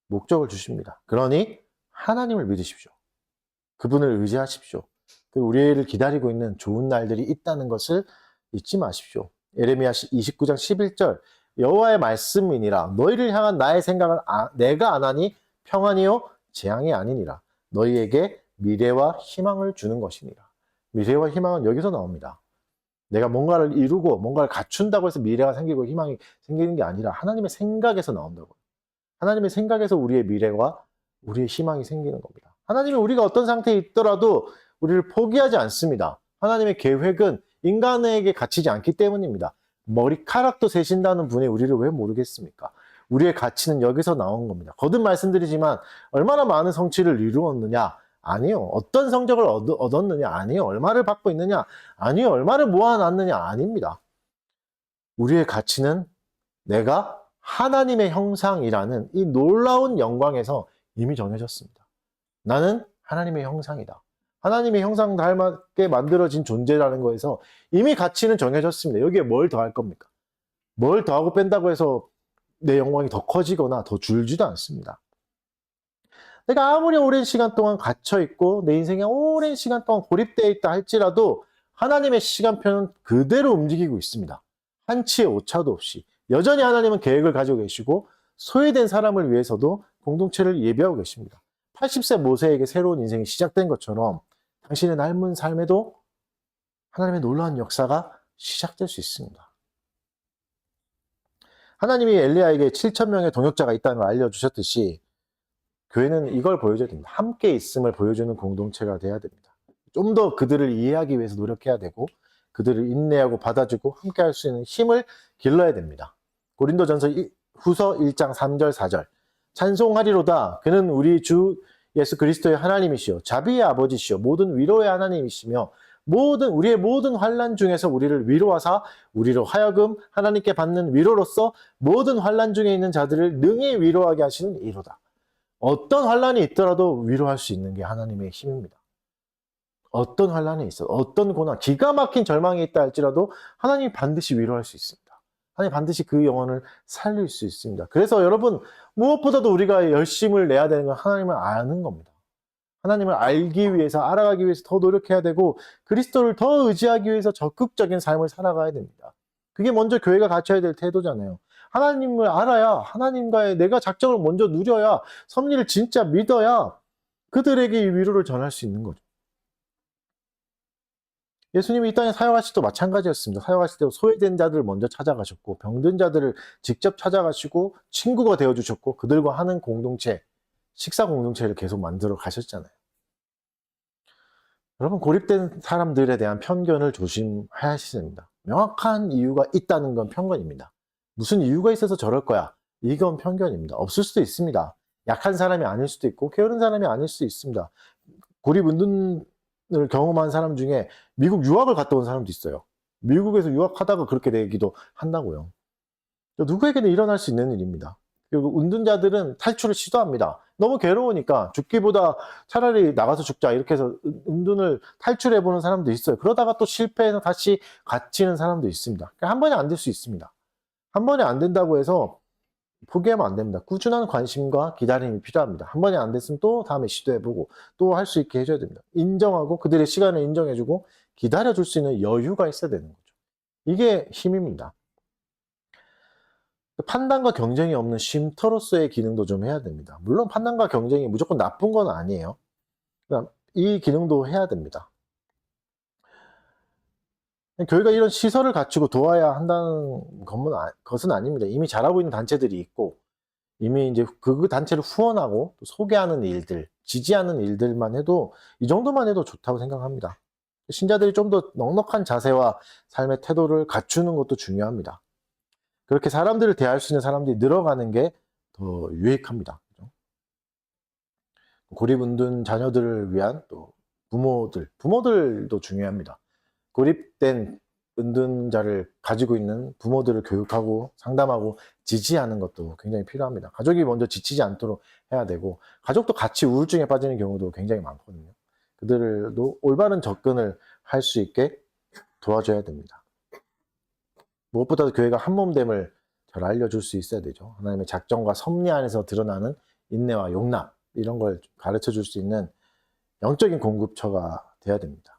Speaker 1: 목적을 주십니다. 그러니 하나님을 믿으십시오. 그분을 의지하십시오. 그리고 우리를 기다리고 있는 좋은 날들이 있다는 것을 잊지 마십시오. 예레미야 29장 11절 여호와의 말씀이니라 너희를 향한 나의 생각을 내가 안 하니 평안이요 재앙이 아니니라 너희에게 미래와 희망을 주는 것이니라. 미래와 희망은 여기서 나옵니다. 내가 뭔가를 이루고 뭔가를 갖춘다고 해서 미래가 생기고 희망이 생기는 게 아니라 하나님의 생각에서 나온다고요. 하나님의 생각에서 우리의 미래와 우리의 희망이 생기는 겁니다. 하나님은 우리가 어떤 상태에 있더라도 우리를 포기하지 않습니다. 하나님의 계획은 인간에게 갇히지 않기 때문입니다. 머리카락도 세신다는 분이 우리를 왜 모르겠습니까? 우리의 가치는 여기서 나온 겁니다. 거듭 말씀드리지만 얼마나 많은 성취를 이루었느냐? 아니요. 어떤 성적을 얻었느냐? 아니요. 얼마를 받고 있느냐? 아니요. 얼마를 모아놨느냐? 아닙니다. 우리의 가치는 내가 하나님의 형상이라는 이 놀라운 영광에서 이미 정해졌습니다. 나는 하나님의 형상이다. 하나님의 형상 닮게 만들어진 존재라는 거에서 이미 가치는 정해졌습니다. 여기에 뭘 더할 겁니까? 뭘 더하고 뺀다고 해서 내 영광이 더 커지거나 더 줄지도 않습니다. 내가 아무리 오랜 시간 동안 갇혀있고 내 인생에 오랜 시간 동안 고립되어 있다 할지라도 하나님의 시간표는 그대로 움직이고 있습니다. 한치의 오차도 없이. 여전히 하나님은 계획을 가지고 계시고 소외된 사람을 위해서도 공동체를 예비하고 계십니다. 80세 모세에게 새로운 인생이 시작된 것처럼 당신의 남은 삶에도 하나님의 놀라운 역사가 시작될 수 있습니다. 하나님이 엘리야에게 7,000명의 동역자가 있다는 걸 알려주셨듯이 교회는 이걸 보여줘야 됩니다. 함께 있음을 보여주는 공동체가 돼야 됩니다. 좀 더 그들을 이해하기 위해서 노력해야 되고 그들을 인내하고 받아주고 함께 할 수 있는 힘을 길러야 됩니다. 고린도전서 후서 1장 3절 4절 찬송하리로다 그는 우리 주 예수 그리스도의 하나님이시요 자비의 아버지시요 모든 위로의 하나님이시며 우리의 모든 환난 중에서 우리를 위로하사 우리로 하여금 하나님께 받는 위로로서 모든 환난 중에 있는 자들을 능히 위로하게 하시는 이로다. 어떤 환난이 있더라도 위로할 수 있는 게 하나님의 힘입니다. 어떤 환난이 있어, 어떤 고난, 기가 막힌 절망이 있다 할지라도 하나님이 반드시 위로할 수 있습니다. 하나님 반드시 그 영혼을 살릴 수 있습니다. 그래서 여러분 무엇보다도 우리가 열심을 내야 되는 건 하나님을 아는 겁니다. 하나님을 알기 위해서, 알아가기 위해서 더 노력해야 되고 그리스도를 더 의지하기 위해서 적극적인 삶을 살아가야 됩니다. 그게 먼저 교회가 갖춰야 될 태도잖아요. 하나님을 알아야 하나님과의 내가 작정을 먼저 누려야 섭리를 진짜 믿어야 그들에게 이 위로를 전할 수 있는 거죠. 예수님이 이 땅에 사역하실 때도 마찬가지였습니다. 사역하실 때도 소외된 자들을 먼저 찾아가셨고 병든 자들을 직접 찾아가시고 친구가 되어주셨고 그들과 하는 공동체, 식사 공동체를 계속 만들어 가셨잖아요. 여러분 고립된 사람들에 대한 편견을 조심하셔야 됩니다. 명확한 이유가 있다는 건 편견입니다. 무슨 이유가 있어서 저럴 거야. 이건 편견입니다. 없을 수도 있습니다. 약한 사람이 아닐 수도 있고 게으른 사람이 아닐 수도 있습니다. 고립운동을 경험한 사람 중에 미국 유학을 갔다 온 사람도 있어요. 미국에서 유학하다가 그렇게 되기도 한다고요. 누구에게는 일어날 수 있는 일입니다. 그리고 운둔자들은 탈출을 시도합니다. 너무 괴로우니까 죽기보다 차라리 나가서 죽자 이렇게 해서 운둔을 탈출해보는 사람도 있어요. 그러다가 또 실패해서 다시 갇히는 사람도 있습니다. 그러니까 한 번에 안 될 수 있습니다. 한 번에 안 된다고 해서 포기하면 안 됩니다. 꾸준한 관심과 기다림이 필요합니다. 한 번에 안 됐으면 또 다음에 시도해보고 또 할 수 있게 해줘야 됩니다. 인정하고 그들의 시간을 인정해주고 기다려줄 수 있는 여유가 있어야 되는 거죠. 이게 힘입니다. 판단과 경쟁이 없는 쉼터로서의 기능도 좀 해야 됩니다. 물론 판단과 경쟁이 무조건 나쁜 건 아니에요. 이 기능도 해야 됩니다. 교회가 이런 시설을 갖추고 도와야 한다는 것은 아닙니다. 이미 잘하고 있는 단체들이 있고 이미 이제 그 단체를 후원하고 또 소개하는 일들, 지지하는 일들만 해도 이 정도만 해도 좋다고 생각합니다. 신자들이 좀 더 넉넉한 자세와 삶의 태도를 갖추는 것도 중요합니다. 그렇게 사람들을 대할 수 있는 사람들이 늘어가는 게 더 유익합니다. 고립운둔 자녀들을 위한 또 부모들도 중요합니다. 고립된 은둔자를 가지고 있는 부모들을 교육하고 상담하고 지지하는 것도 굉장히 필요합니다. 가족이 먼저 지치지 않도록 해야 되고, 가족도 같이 우울증에 빠지는 경우도 굉장히 많거든요. 그들도 올바른 접근을 할 수 있게 도와줘야 됩니다. 무엇보다도 교회가 한몸됨을 잘 알려줄 수 있어야 되죠. 하나님의 작정과 섭리 안에서 드러나는 인내와 용납, 이런 걸 가르쳐 줄 수 있는 영적인 공급처가 돼야 됩니다.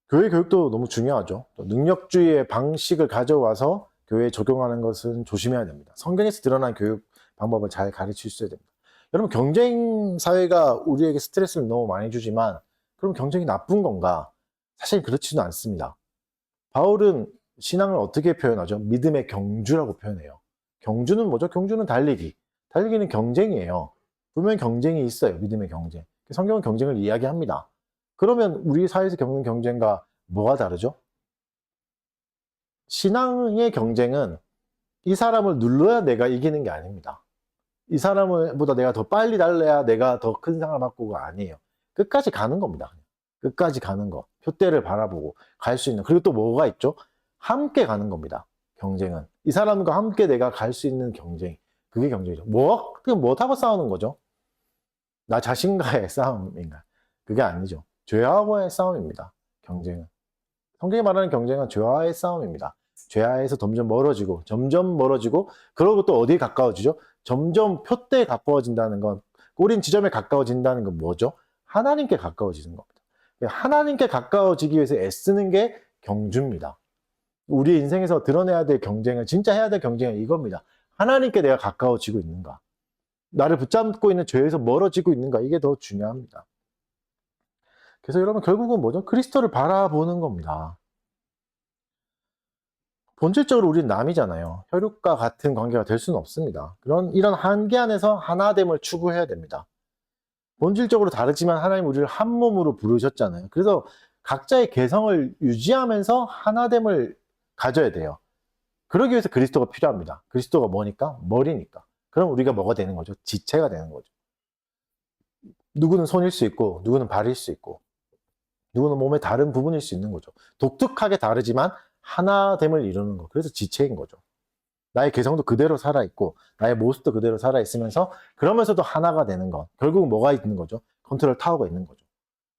Speaker 1: 교회 교육도 너무 중요하죠. 또 능력주의의 방식을 가져와서 교회에 적용하는 것은 조심해야 됩니다. 성경에서 드러난 교육 방법을 잘 가르칠 수 있어야 됩니다. 여러분, 경쟁 사회가 우리에게 스트레스를 너무 많이 주지만, 그럼 경쟁이 나쁜 건가? 사실 그렇지는 않습니다. 바울은 신앙을 어떻게 표현하죠? 믿음의 경주라고 표현해요. 경주는 뭐죠? 경주는 달리기. 달리기는 경쟁이에요. 분명히 경쟁이 있어요. 믿음의 경쟁. 성경은 경쟁을 이야기합니다. 그러면 우리 사회에서 겪는 경쟁과 뭐가 다르죠? 신앙의 경쟁은 이 사람을 눌러야 내가 이기는 게 아닙니다. 이 사람보다 내가 더 빨리 달려야 내가 더 큰 상을 받고가 아니에요. 끝까지 가는 겁니다. 끝까지 가는 거. 표대를 바라보고 갈 수 있는. 그리고 또 뭐가 있죠? 함께 가는 겁니다. 경쟁은. 이 사람과 함께 내가 갈 수 있는 경쟁. 그게 경쟁이죠. 뭐하고 싸우는 거죠? 나 자신과의 싸움인가? 그게 아니죠. 죄와의 싸움입니다. 경쟁은. 성경이 말하는 경쟁은 죄와의 싸움입니다. 죄와에서 점점 멀어지고, 그러고 또 어디에 가까워지죠? 점점 표대에 가까워진다는 건, 꼬린 지점에 가까워진다는 건 뭐죠? 하나님께 가까워지는 겁니다. 하나님께 가까워지기 위해서 애쓰는 게 경주입니다. 우리 인생에서 드러내야 될 경쟁은, 진짜 해야 될 경쟁은 이겁니다. 하나님께 내가 가까워지고 있는가? 나를 붙잡고 있는 죄에서 멀어지고 있는가? 이게 더 중요합니다. 그래서 여러분, 결국은 뭐죠? 그리스도를 바라보는 겁니다. 본질적으로 우리는 남이잖아요. 혈육과 같은 관계가 될 수는 없습니다. 이런 한계 안에서 하나됨을 추구해야 됩니다. 본질적으로 다르지만 하나님 우리를 한 몸으로 부르셨잖아요. 그래서 각자의 개성을 유지하면서 하나됨을 가져야 돼요. 그러기 위해서 그리스도가 필요합니다. 그리스도가 뭐니까? 머리니까. 그럼 우리가 뭐가 되는 거죠? 지체가 되는 거죠. 누구는 손일 수 있고, 누구는 발일 수 있고, 누구는 몸의 다른 부분일 수 있는 거죠. 독특하게 다르지만 하나됨을 이루는 거. 그래서 지체인 거죠. 나의 개성도 그대로 살아있고, 나의 모습도 그대로 살아있으면서, 그러면서도 하나가 되는 것. 결국은 뭐가 있는 거죠? 컨트롤 타워가 있는 거죠.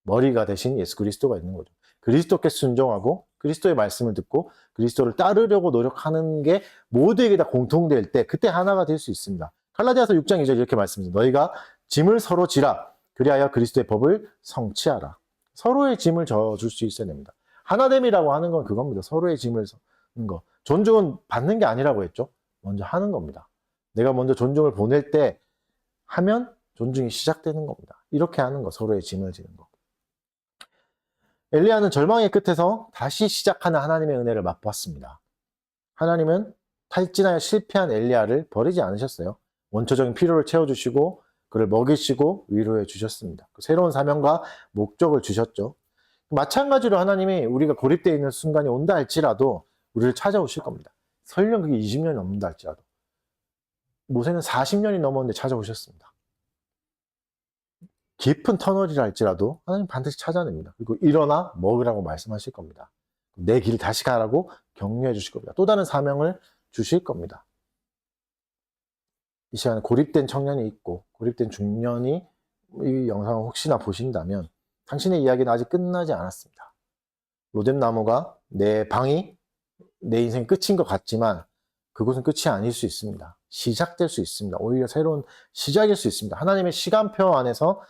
Speaker 1: 머리가 대신 예수 그리스도가 있는 거죠. 그리스도께 순종하고, 그리스도의 말씀을 듣고, 그리스도를 따르려고 노력하는 게 모두에게 다 공통될 때, 그때 하나가 될 수 있습니다. 갈라디아서 6장 2절 이렇게 말씀합니다. 너희가 짐을 서로 지라. 그리하여 그리스도의 법을 성취하라. 서로의 짐을 져줄 수 있어야 됩니다. 하나됨이라고 하는 건 그겁니다. 서로의 짐을 져는 거. 존중은 받는 게 아니라고 했죠. 먼저 하는 겁니다. 내가 먼저 존중을 보낼 때 하면 존중이 시작되는 겁니다. 이렇게 하는 거, 서로의 짐을 지는 거. 엘리야는 절망의 끝에서 다시 시작하는 하나님의 은혜를 맛보았습니다. 하나님은 탈진하여 실패한 엘리야를 버리지 않으셨어요. 원초적인 필요를 채워주시고 그를 먹이시고 위로해 주셨습니다. 새로운 사명과 목적을 주셨죠. 마찬가지로 하나님이 우리가 고립되어 있는 순간이 온다 할지라도 우리를 찾아오실 겁니다. 설령 그게 20년이 넘는다 할지라도. 모세는 40년이 넘었는데 찾아오셨습니다. 깊은 터널이라 할지라도 하나님 반드시 찾아냅니다. 그리고 일어나 먹으라고 말씀하실 겁니다. 내 길 다시 가라고 격려해 주실 겁니다. 또 다른 사명을 주실 겁니다. 이 시간에 고립된 청년이 있고 고립된 중년이 이 영상을 혹시나 보신다면 당신의 이야기는 아직 끝나지 않았습니다. 로뎀나무가 내 방이 내 인생 끝인 것 같지만 그곳은 끝이 아닐 수 있습니다. 시작될 수 있습니다. 오히려 새로운 시작일 수 있습니다. 하나님의 시간표 안에서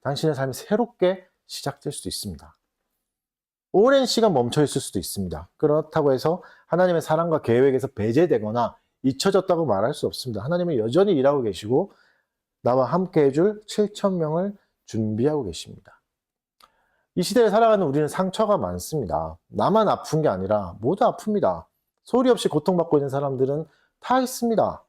Speaker 1: 당신의 삶이 새롭게 시작될 수도 있습니다. 오랜 시간 멈춰 있을 수도 있습니다. 그렇다고 해서 하나님의 사랑과 계획에서 배제되거나 잊혀졌다고 말할 수 없습니다. 하나님은 여전히 일하고 계시고 나와 함께 해줄 7,000명을 준비하고 계십니다. 이 시대에 살아가는 우리는 상처가 많습니다. 나만 아픈 게 아니라 모두 아픕니다. 소리 없이 고통받고 있는 사람들은 다 있습니다.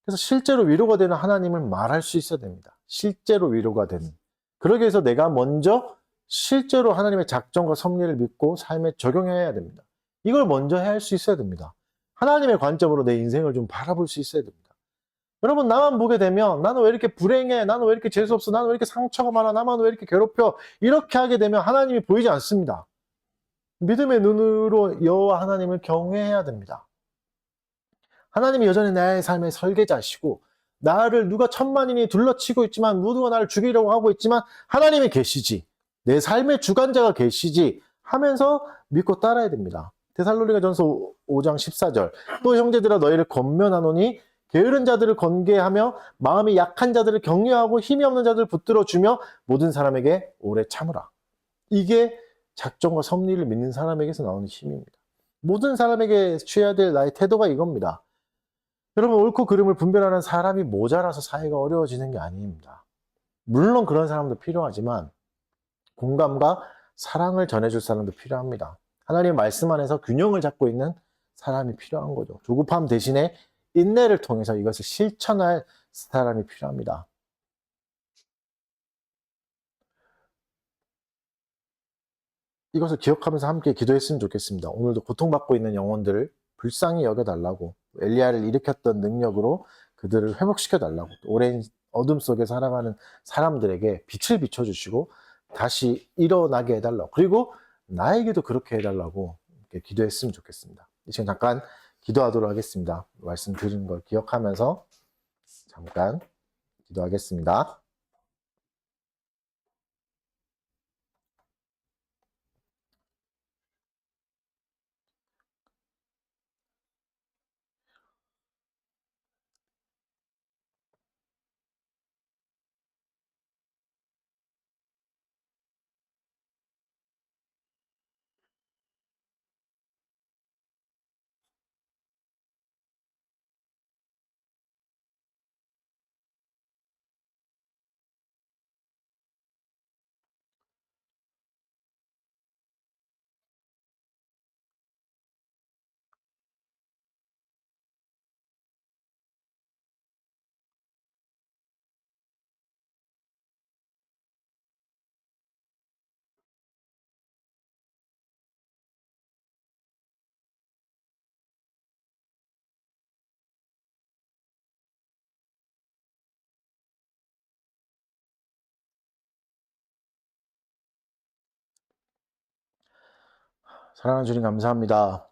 Speaker 1: 그래서 실제로 위로가 되는 하나님을 말할 수 있어야 됩니다. 실제로 위로가 되는. 그러기 위해서 내가 먼저 실제로 하나님의 작정과 섭리를 믿고 삶에 적용해야 됩니다. 이걸 먼저 할 수 있어야 됩니다. 하나님의 관점으로 내 인생을 좀 바라볼 수 있어야 됩니다. 여러분, 나만 보게 되면 나는 왜 이렇게 불행해? 나는 왜 이렇게 재수없어? 나는 왜 이렇게 상처가 많아? 나만 왜 이렇게 괴롭혀? 이렇게 하게 되면 하나님이 보이지 않습니다. 믿음의 눈으로 여호와 하나님을 경외해야 됩니다. 하나님이 여전히 나의 삶의 설계자시고 나를 누가 천만인이 둘러치고 있지만 모두가 나를 죽이려고 하고 있지만 하나님이 계시지. 내 삶의 주관자가 계시지 하면서 믿고 따라야 됩니다. 데살로니가전서 5장 14절 또 형제들아 너희를 권면하노니 게으른 자들을 권계하며 마음이 약한 자들을 격려하고 힘이 없는 자들을 붙들어주며 모든 사람에게 오래 참으라. 이게 작정과 섭리를 믿는 사람에게서 나오는 힘입니다. 모든 사람에게 취해야 될 나의 태도가 이겁니다. 여러분, 옳고 그름을 분별하는 사람이 모자라서 사회가 어려워지는 게 아닙니다. 물론 그런 사람도 필요하지만 공감과 사랑을 전해줄 사람도 필요합니다. 하나님의 말씀 안에서 균형을 잡고 있는 사람이 필요한 거죠. 조급함 대신에 인내를 통해서 이것을 실천할 사람이 필요합니다. 이것을 기억하면서 함께 기도했으면 좋겠습니다. 오늘도 고통받고 있는 영혼들을 불쌍히 여겨달라고, 엘리야를 일으켰던 능력으로 그들을 회복시켜달라고, 오랜 어둠 속에 살아가는 사람들에게 빛을 비춰주시고 다시 일어나게 해달라고, 그리고 나에게도 그렇게 해달라고 기도했으면 좋겠습니다. 이 시간 잠깐 기도하도록 하겠습니다. 말씀 드린 걸 기억하면서 잠깐 기도하겠습니다. 사랑하는 주님 감사합니다.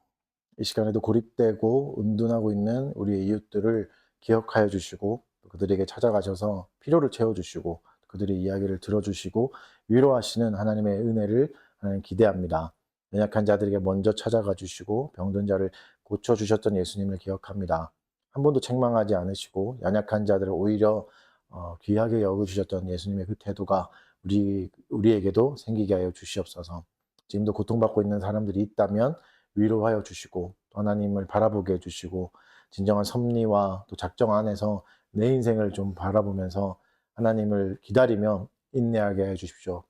Speaker 1: 이 시간에도 고립되고 은둔하고 있는 우리의 이웃들을 기억하여 주시고 그들에게 찾아가셔서 필요를 채워주시고 그들의 이야기를 들어주시고 위로하시는 하나님의 은혜를 하나님 기대합니다. 연약한 자들에게 먼저 찾아가 주시고 병든 자를 고쳐주셨던 예수님을 기억합니다. 한 번도 책망하지 않으시고 연약한 자들을 오히려 귀하게 여겨주셨던 예수님의 그 태도가 우리에게도 생기게 하여 주시옵소서. 지금도 고통받고 있는 사람들이 있다면 위로하여 주시고 하나님을 바라보게 해주시고 진정한 섭리와 또 작정 안에서 내 인생을 좀 바라보면서 하나님을 기다리며 인내하게 해주십시오.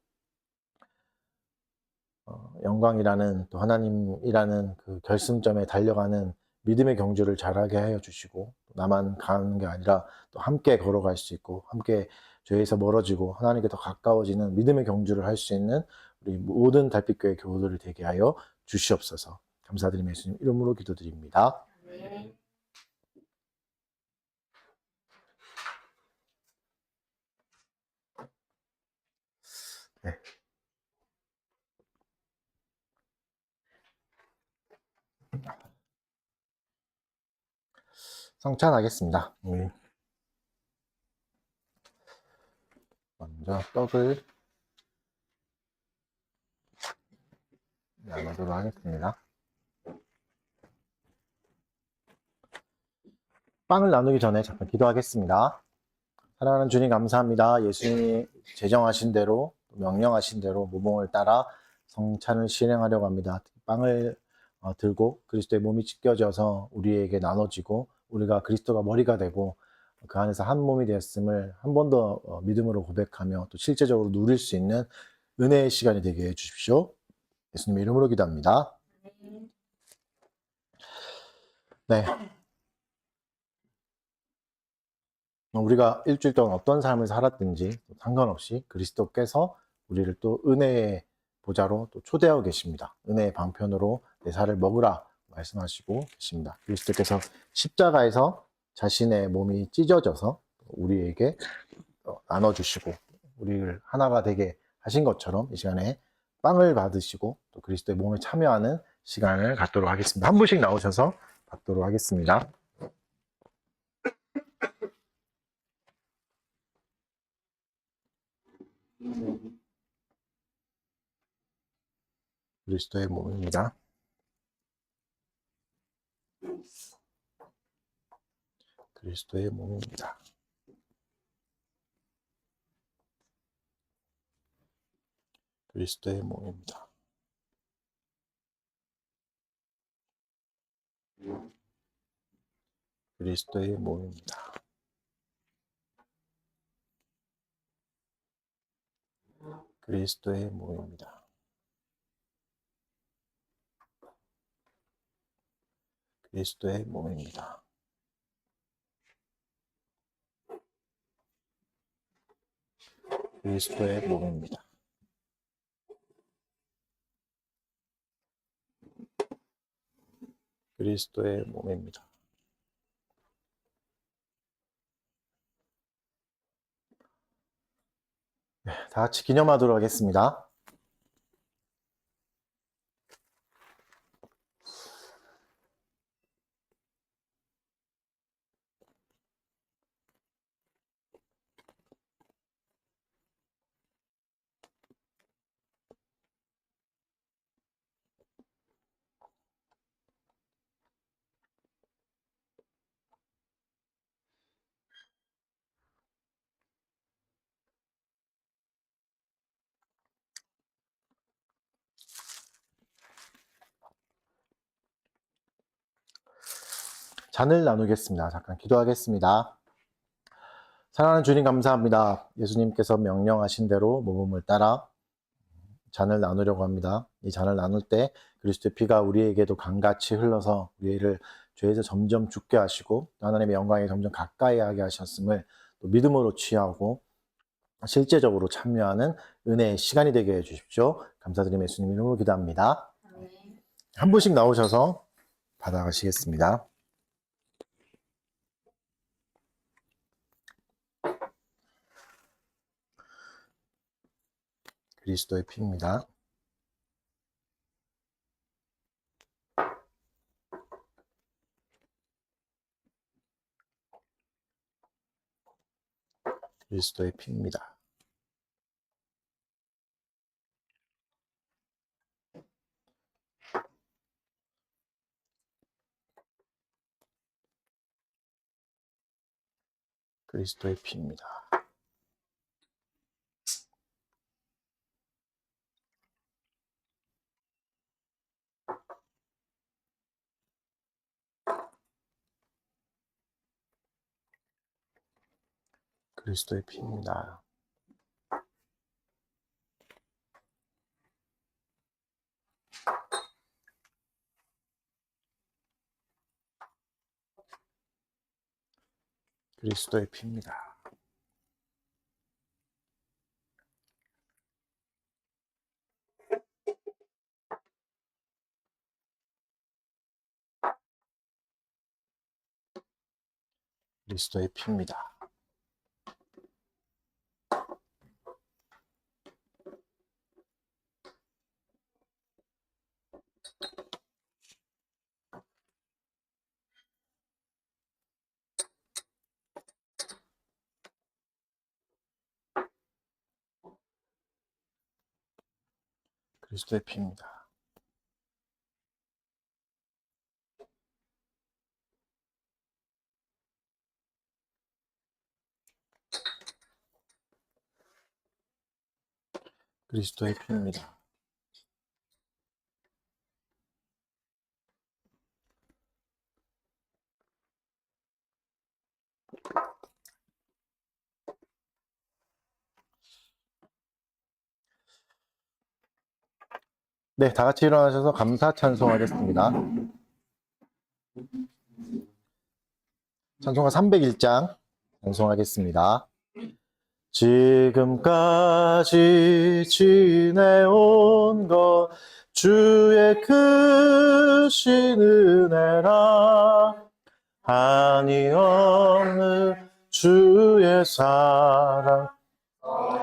Speaker 1: 영광이라는 또 하나님이라는 그 결승점에 달려가는 믿음의 경주를 잘하게 하여 주시고 나만 가는 게 아니라 또 함께 걸어갈 수 있고 함께 죄에서 멀어지고 하나님께 더 가까워지는 믿음의 경주를 할 수 있는 우리 모든 달빛교회 교우들을 되게 하여 주시옵소서. 감사드리며 예수님 이름으로 기도드립니다. 네. 네. 성찬하겠습니다. 먼저 떡을 나누도록 하겠습니다. 빵을 나누기 전에 잠깐 기도하겠습니다. 사랑하는 주님 감사합니다. 예수님이 제정하신 대로 명령하신 대로 모범을 따라 성찬을 실행하려고 합니다. 빵을 들고 그리스도의 몸이 찢겨져서 우리에게 나눠지고 우리가 그리스도가 머리가 되고 그 안에서 한 몸이 되었음을 한 번 더 믿음으로 고백하며 또 실제적으로 누릴 수 있는 은혜의 시간이 되게 해주십시오. 예수님의 이름으로 기도합니다. 네. 우리가 일주일 동안 어떤 삶을 살았든지 상관없이 그리스도께서 우리를 또 은혜의 보좌로 또 초대하고 계십니다. 은혜의 방편으로 내 살을 먹으라 말씀하시고 계십니다. 그리스도께서 십자가에서 자신의 몸이 찢어져서 우리에게 나눠주시고 우리를 하나가 되게 하신 것처럼 이 시간에 빵을 받으시고 또 그리스도의 몸에 참여하는 시간을 갖도록 하겠습니다. 한 분씩 나오셔서 받도록 하겠습니다. 그리스도의 몸입니다. 그리스도의 몸입니다. 그리스도의 몸입니다. 그리스도의 몸입니다. 그리스도의 몸입니다. 그리스도의 몸입니다. 그리스도의 몸입니다. 그리스도의 몸입니다. 네, 다 같이 기념하도록 하겠습니다. 잔을 나누겠습니다. 잠깐 기도하겠습니다. 사랑하는 주님 감사합니다. 예수님께서 명령하신 대로 모범을 따라 잔을 나누려고 합니다. 이 잔을 나눌 때 그리스도의 피가 우리에게도 강같이 흘러서 우리를 죄에서 점점 죽게 하시고 하나님의 영광에 점점 가까이 하게 하셨음을 또 믿음으로 취하고 실제적으로 참여하는 은혜의 시간이 되게 해주십시오. 감사드리며 예수님 이름으로 기도합니다. 한 분씩 나오셔서 받아가시겠습니다. 그리스도의 피입니다. 그리스도의 피입니다. 그리스도의 피입니다. 그리스도의 피입니다. 그리스도의 피입니다. 그리스도의 피입니다. 그리스도의 피입니다. 그리스도의 피입니다. 네, 다 같이 일어나셔서 감사 찬송하겠습니다. 찬송가 301장 찬송하겠습니다. 지금까지 지내온 것 주의 크신 은혜라 한이 없는 주의 사랑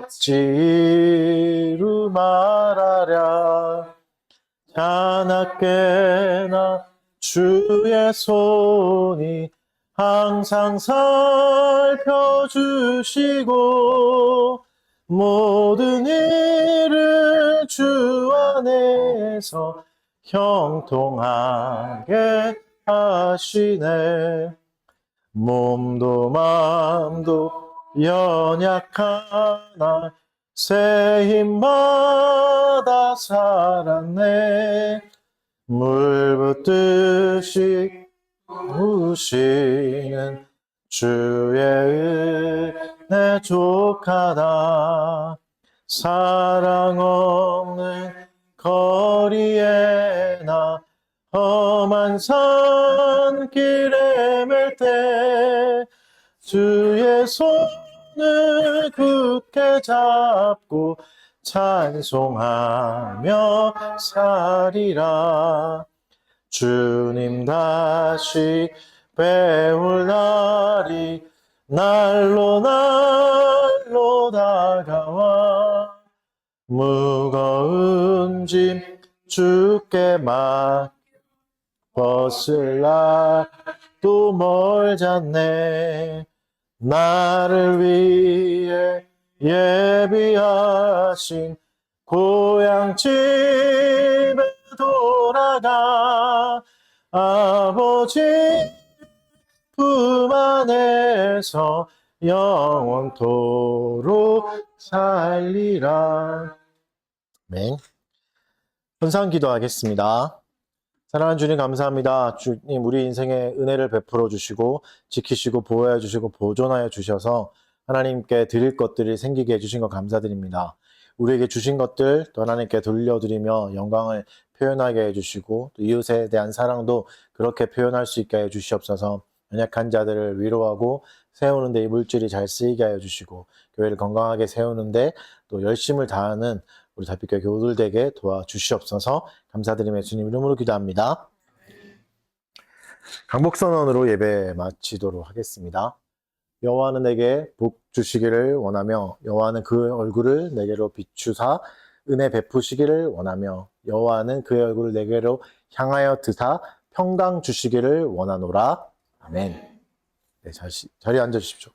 Speaker 1: 지루 말하랴. 자나깨나 주의 손이 항상 살펴주시고 모든 일을 주 안에서 형통하게 하시네. 몸도 마음도 연약하나 새 힘마다 살았네. 물 붓듯이 부으시는 주의 은혜 족하다. 사랑 없는 거리에 나 험한 산길에 맬 때 주의 손을 굳게 잡고 찬송하며 살리라. 주님 다시 배울 날이 날로 날로 다가와 무거운 짐 주께 벗을 날도 멀잖네. 나를 위해 예비하신 고향 집에 돌아가 아버지 품 안에서 영원토록 살리라. 아멘. 헌상 기도하겠습니다. 사랑하는 주님 감사합니다. 주님 우리 인생에 은혜를 베풀어 주시고 지키시고 보호해 주시고 보존하여 주셔서 하나님께 드릴 것들이 생기게 해주신 것 감사드립니다. 우리에게 주신 것들 또 하나님께 돌려드리며 영광을 표현하게 해주시고 또 이웃에 대한 사랑도 그렇게 표현할 수 있게 해주시옵소서. 연약한 자들을 위로하고 세우는데 이 물질이 잘 쓰이게 하여 주시고 교회를 건강하게 세우는데 또 열심을 다하는 우리 달빛교회 교우들에게 도와주시옵소서. 감사드리며 주님 이름으로 기도합니다. 강복선언으로 예배 마치도록 하겠습니다. 여호와는 내게 복 주시기를 원하며 여호와는 그 얼굴을 내게로 비추사 은혜 베푸시기를 원하며 여호와는 그의 얼굴을 내게로 향하여 드사 평강 주시기를 원하노라. 아멘. 네, 자리에 앉아 주십시오.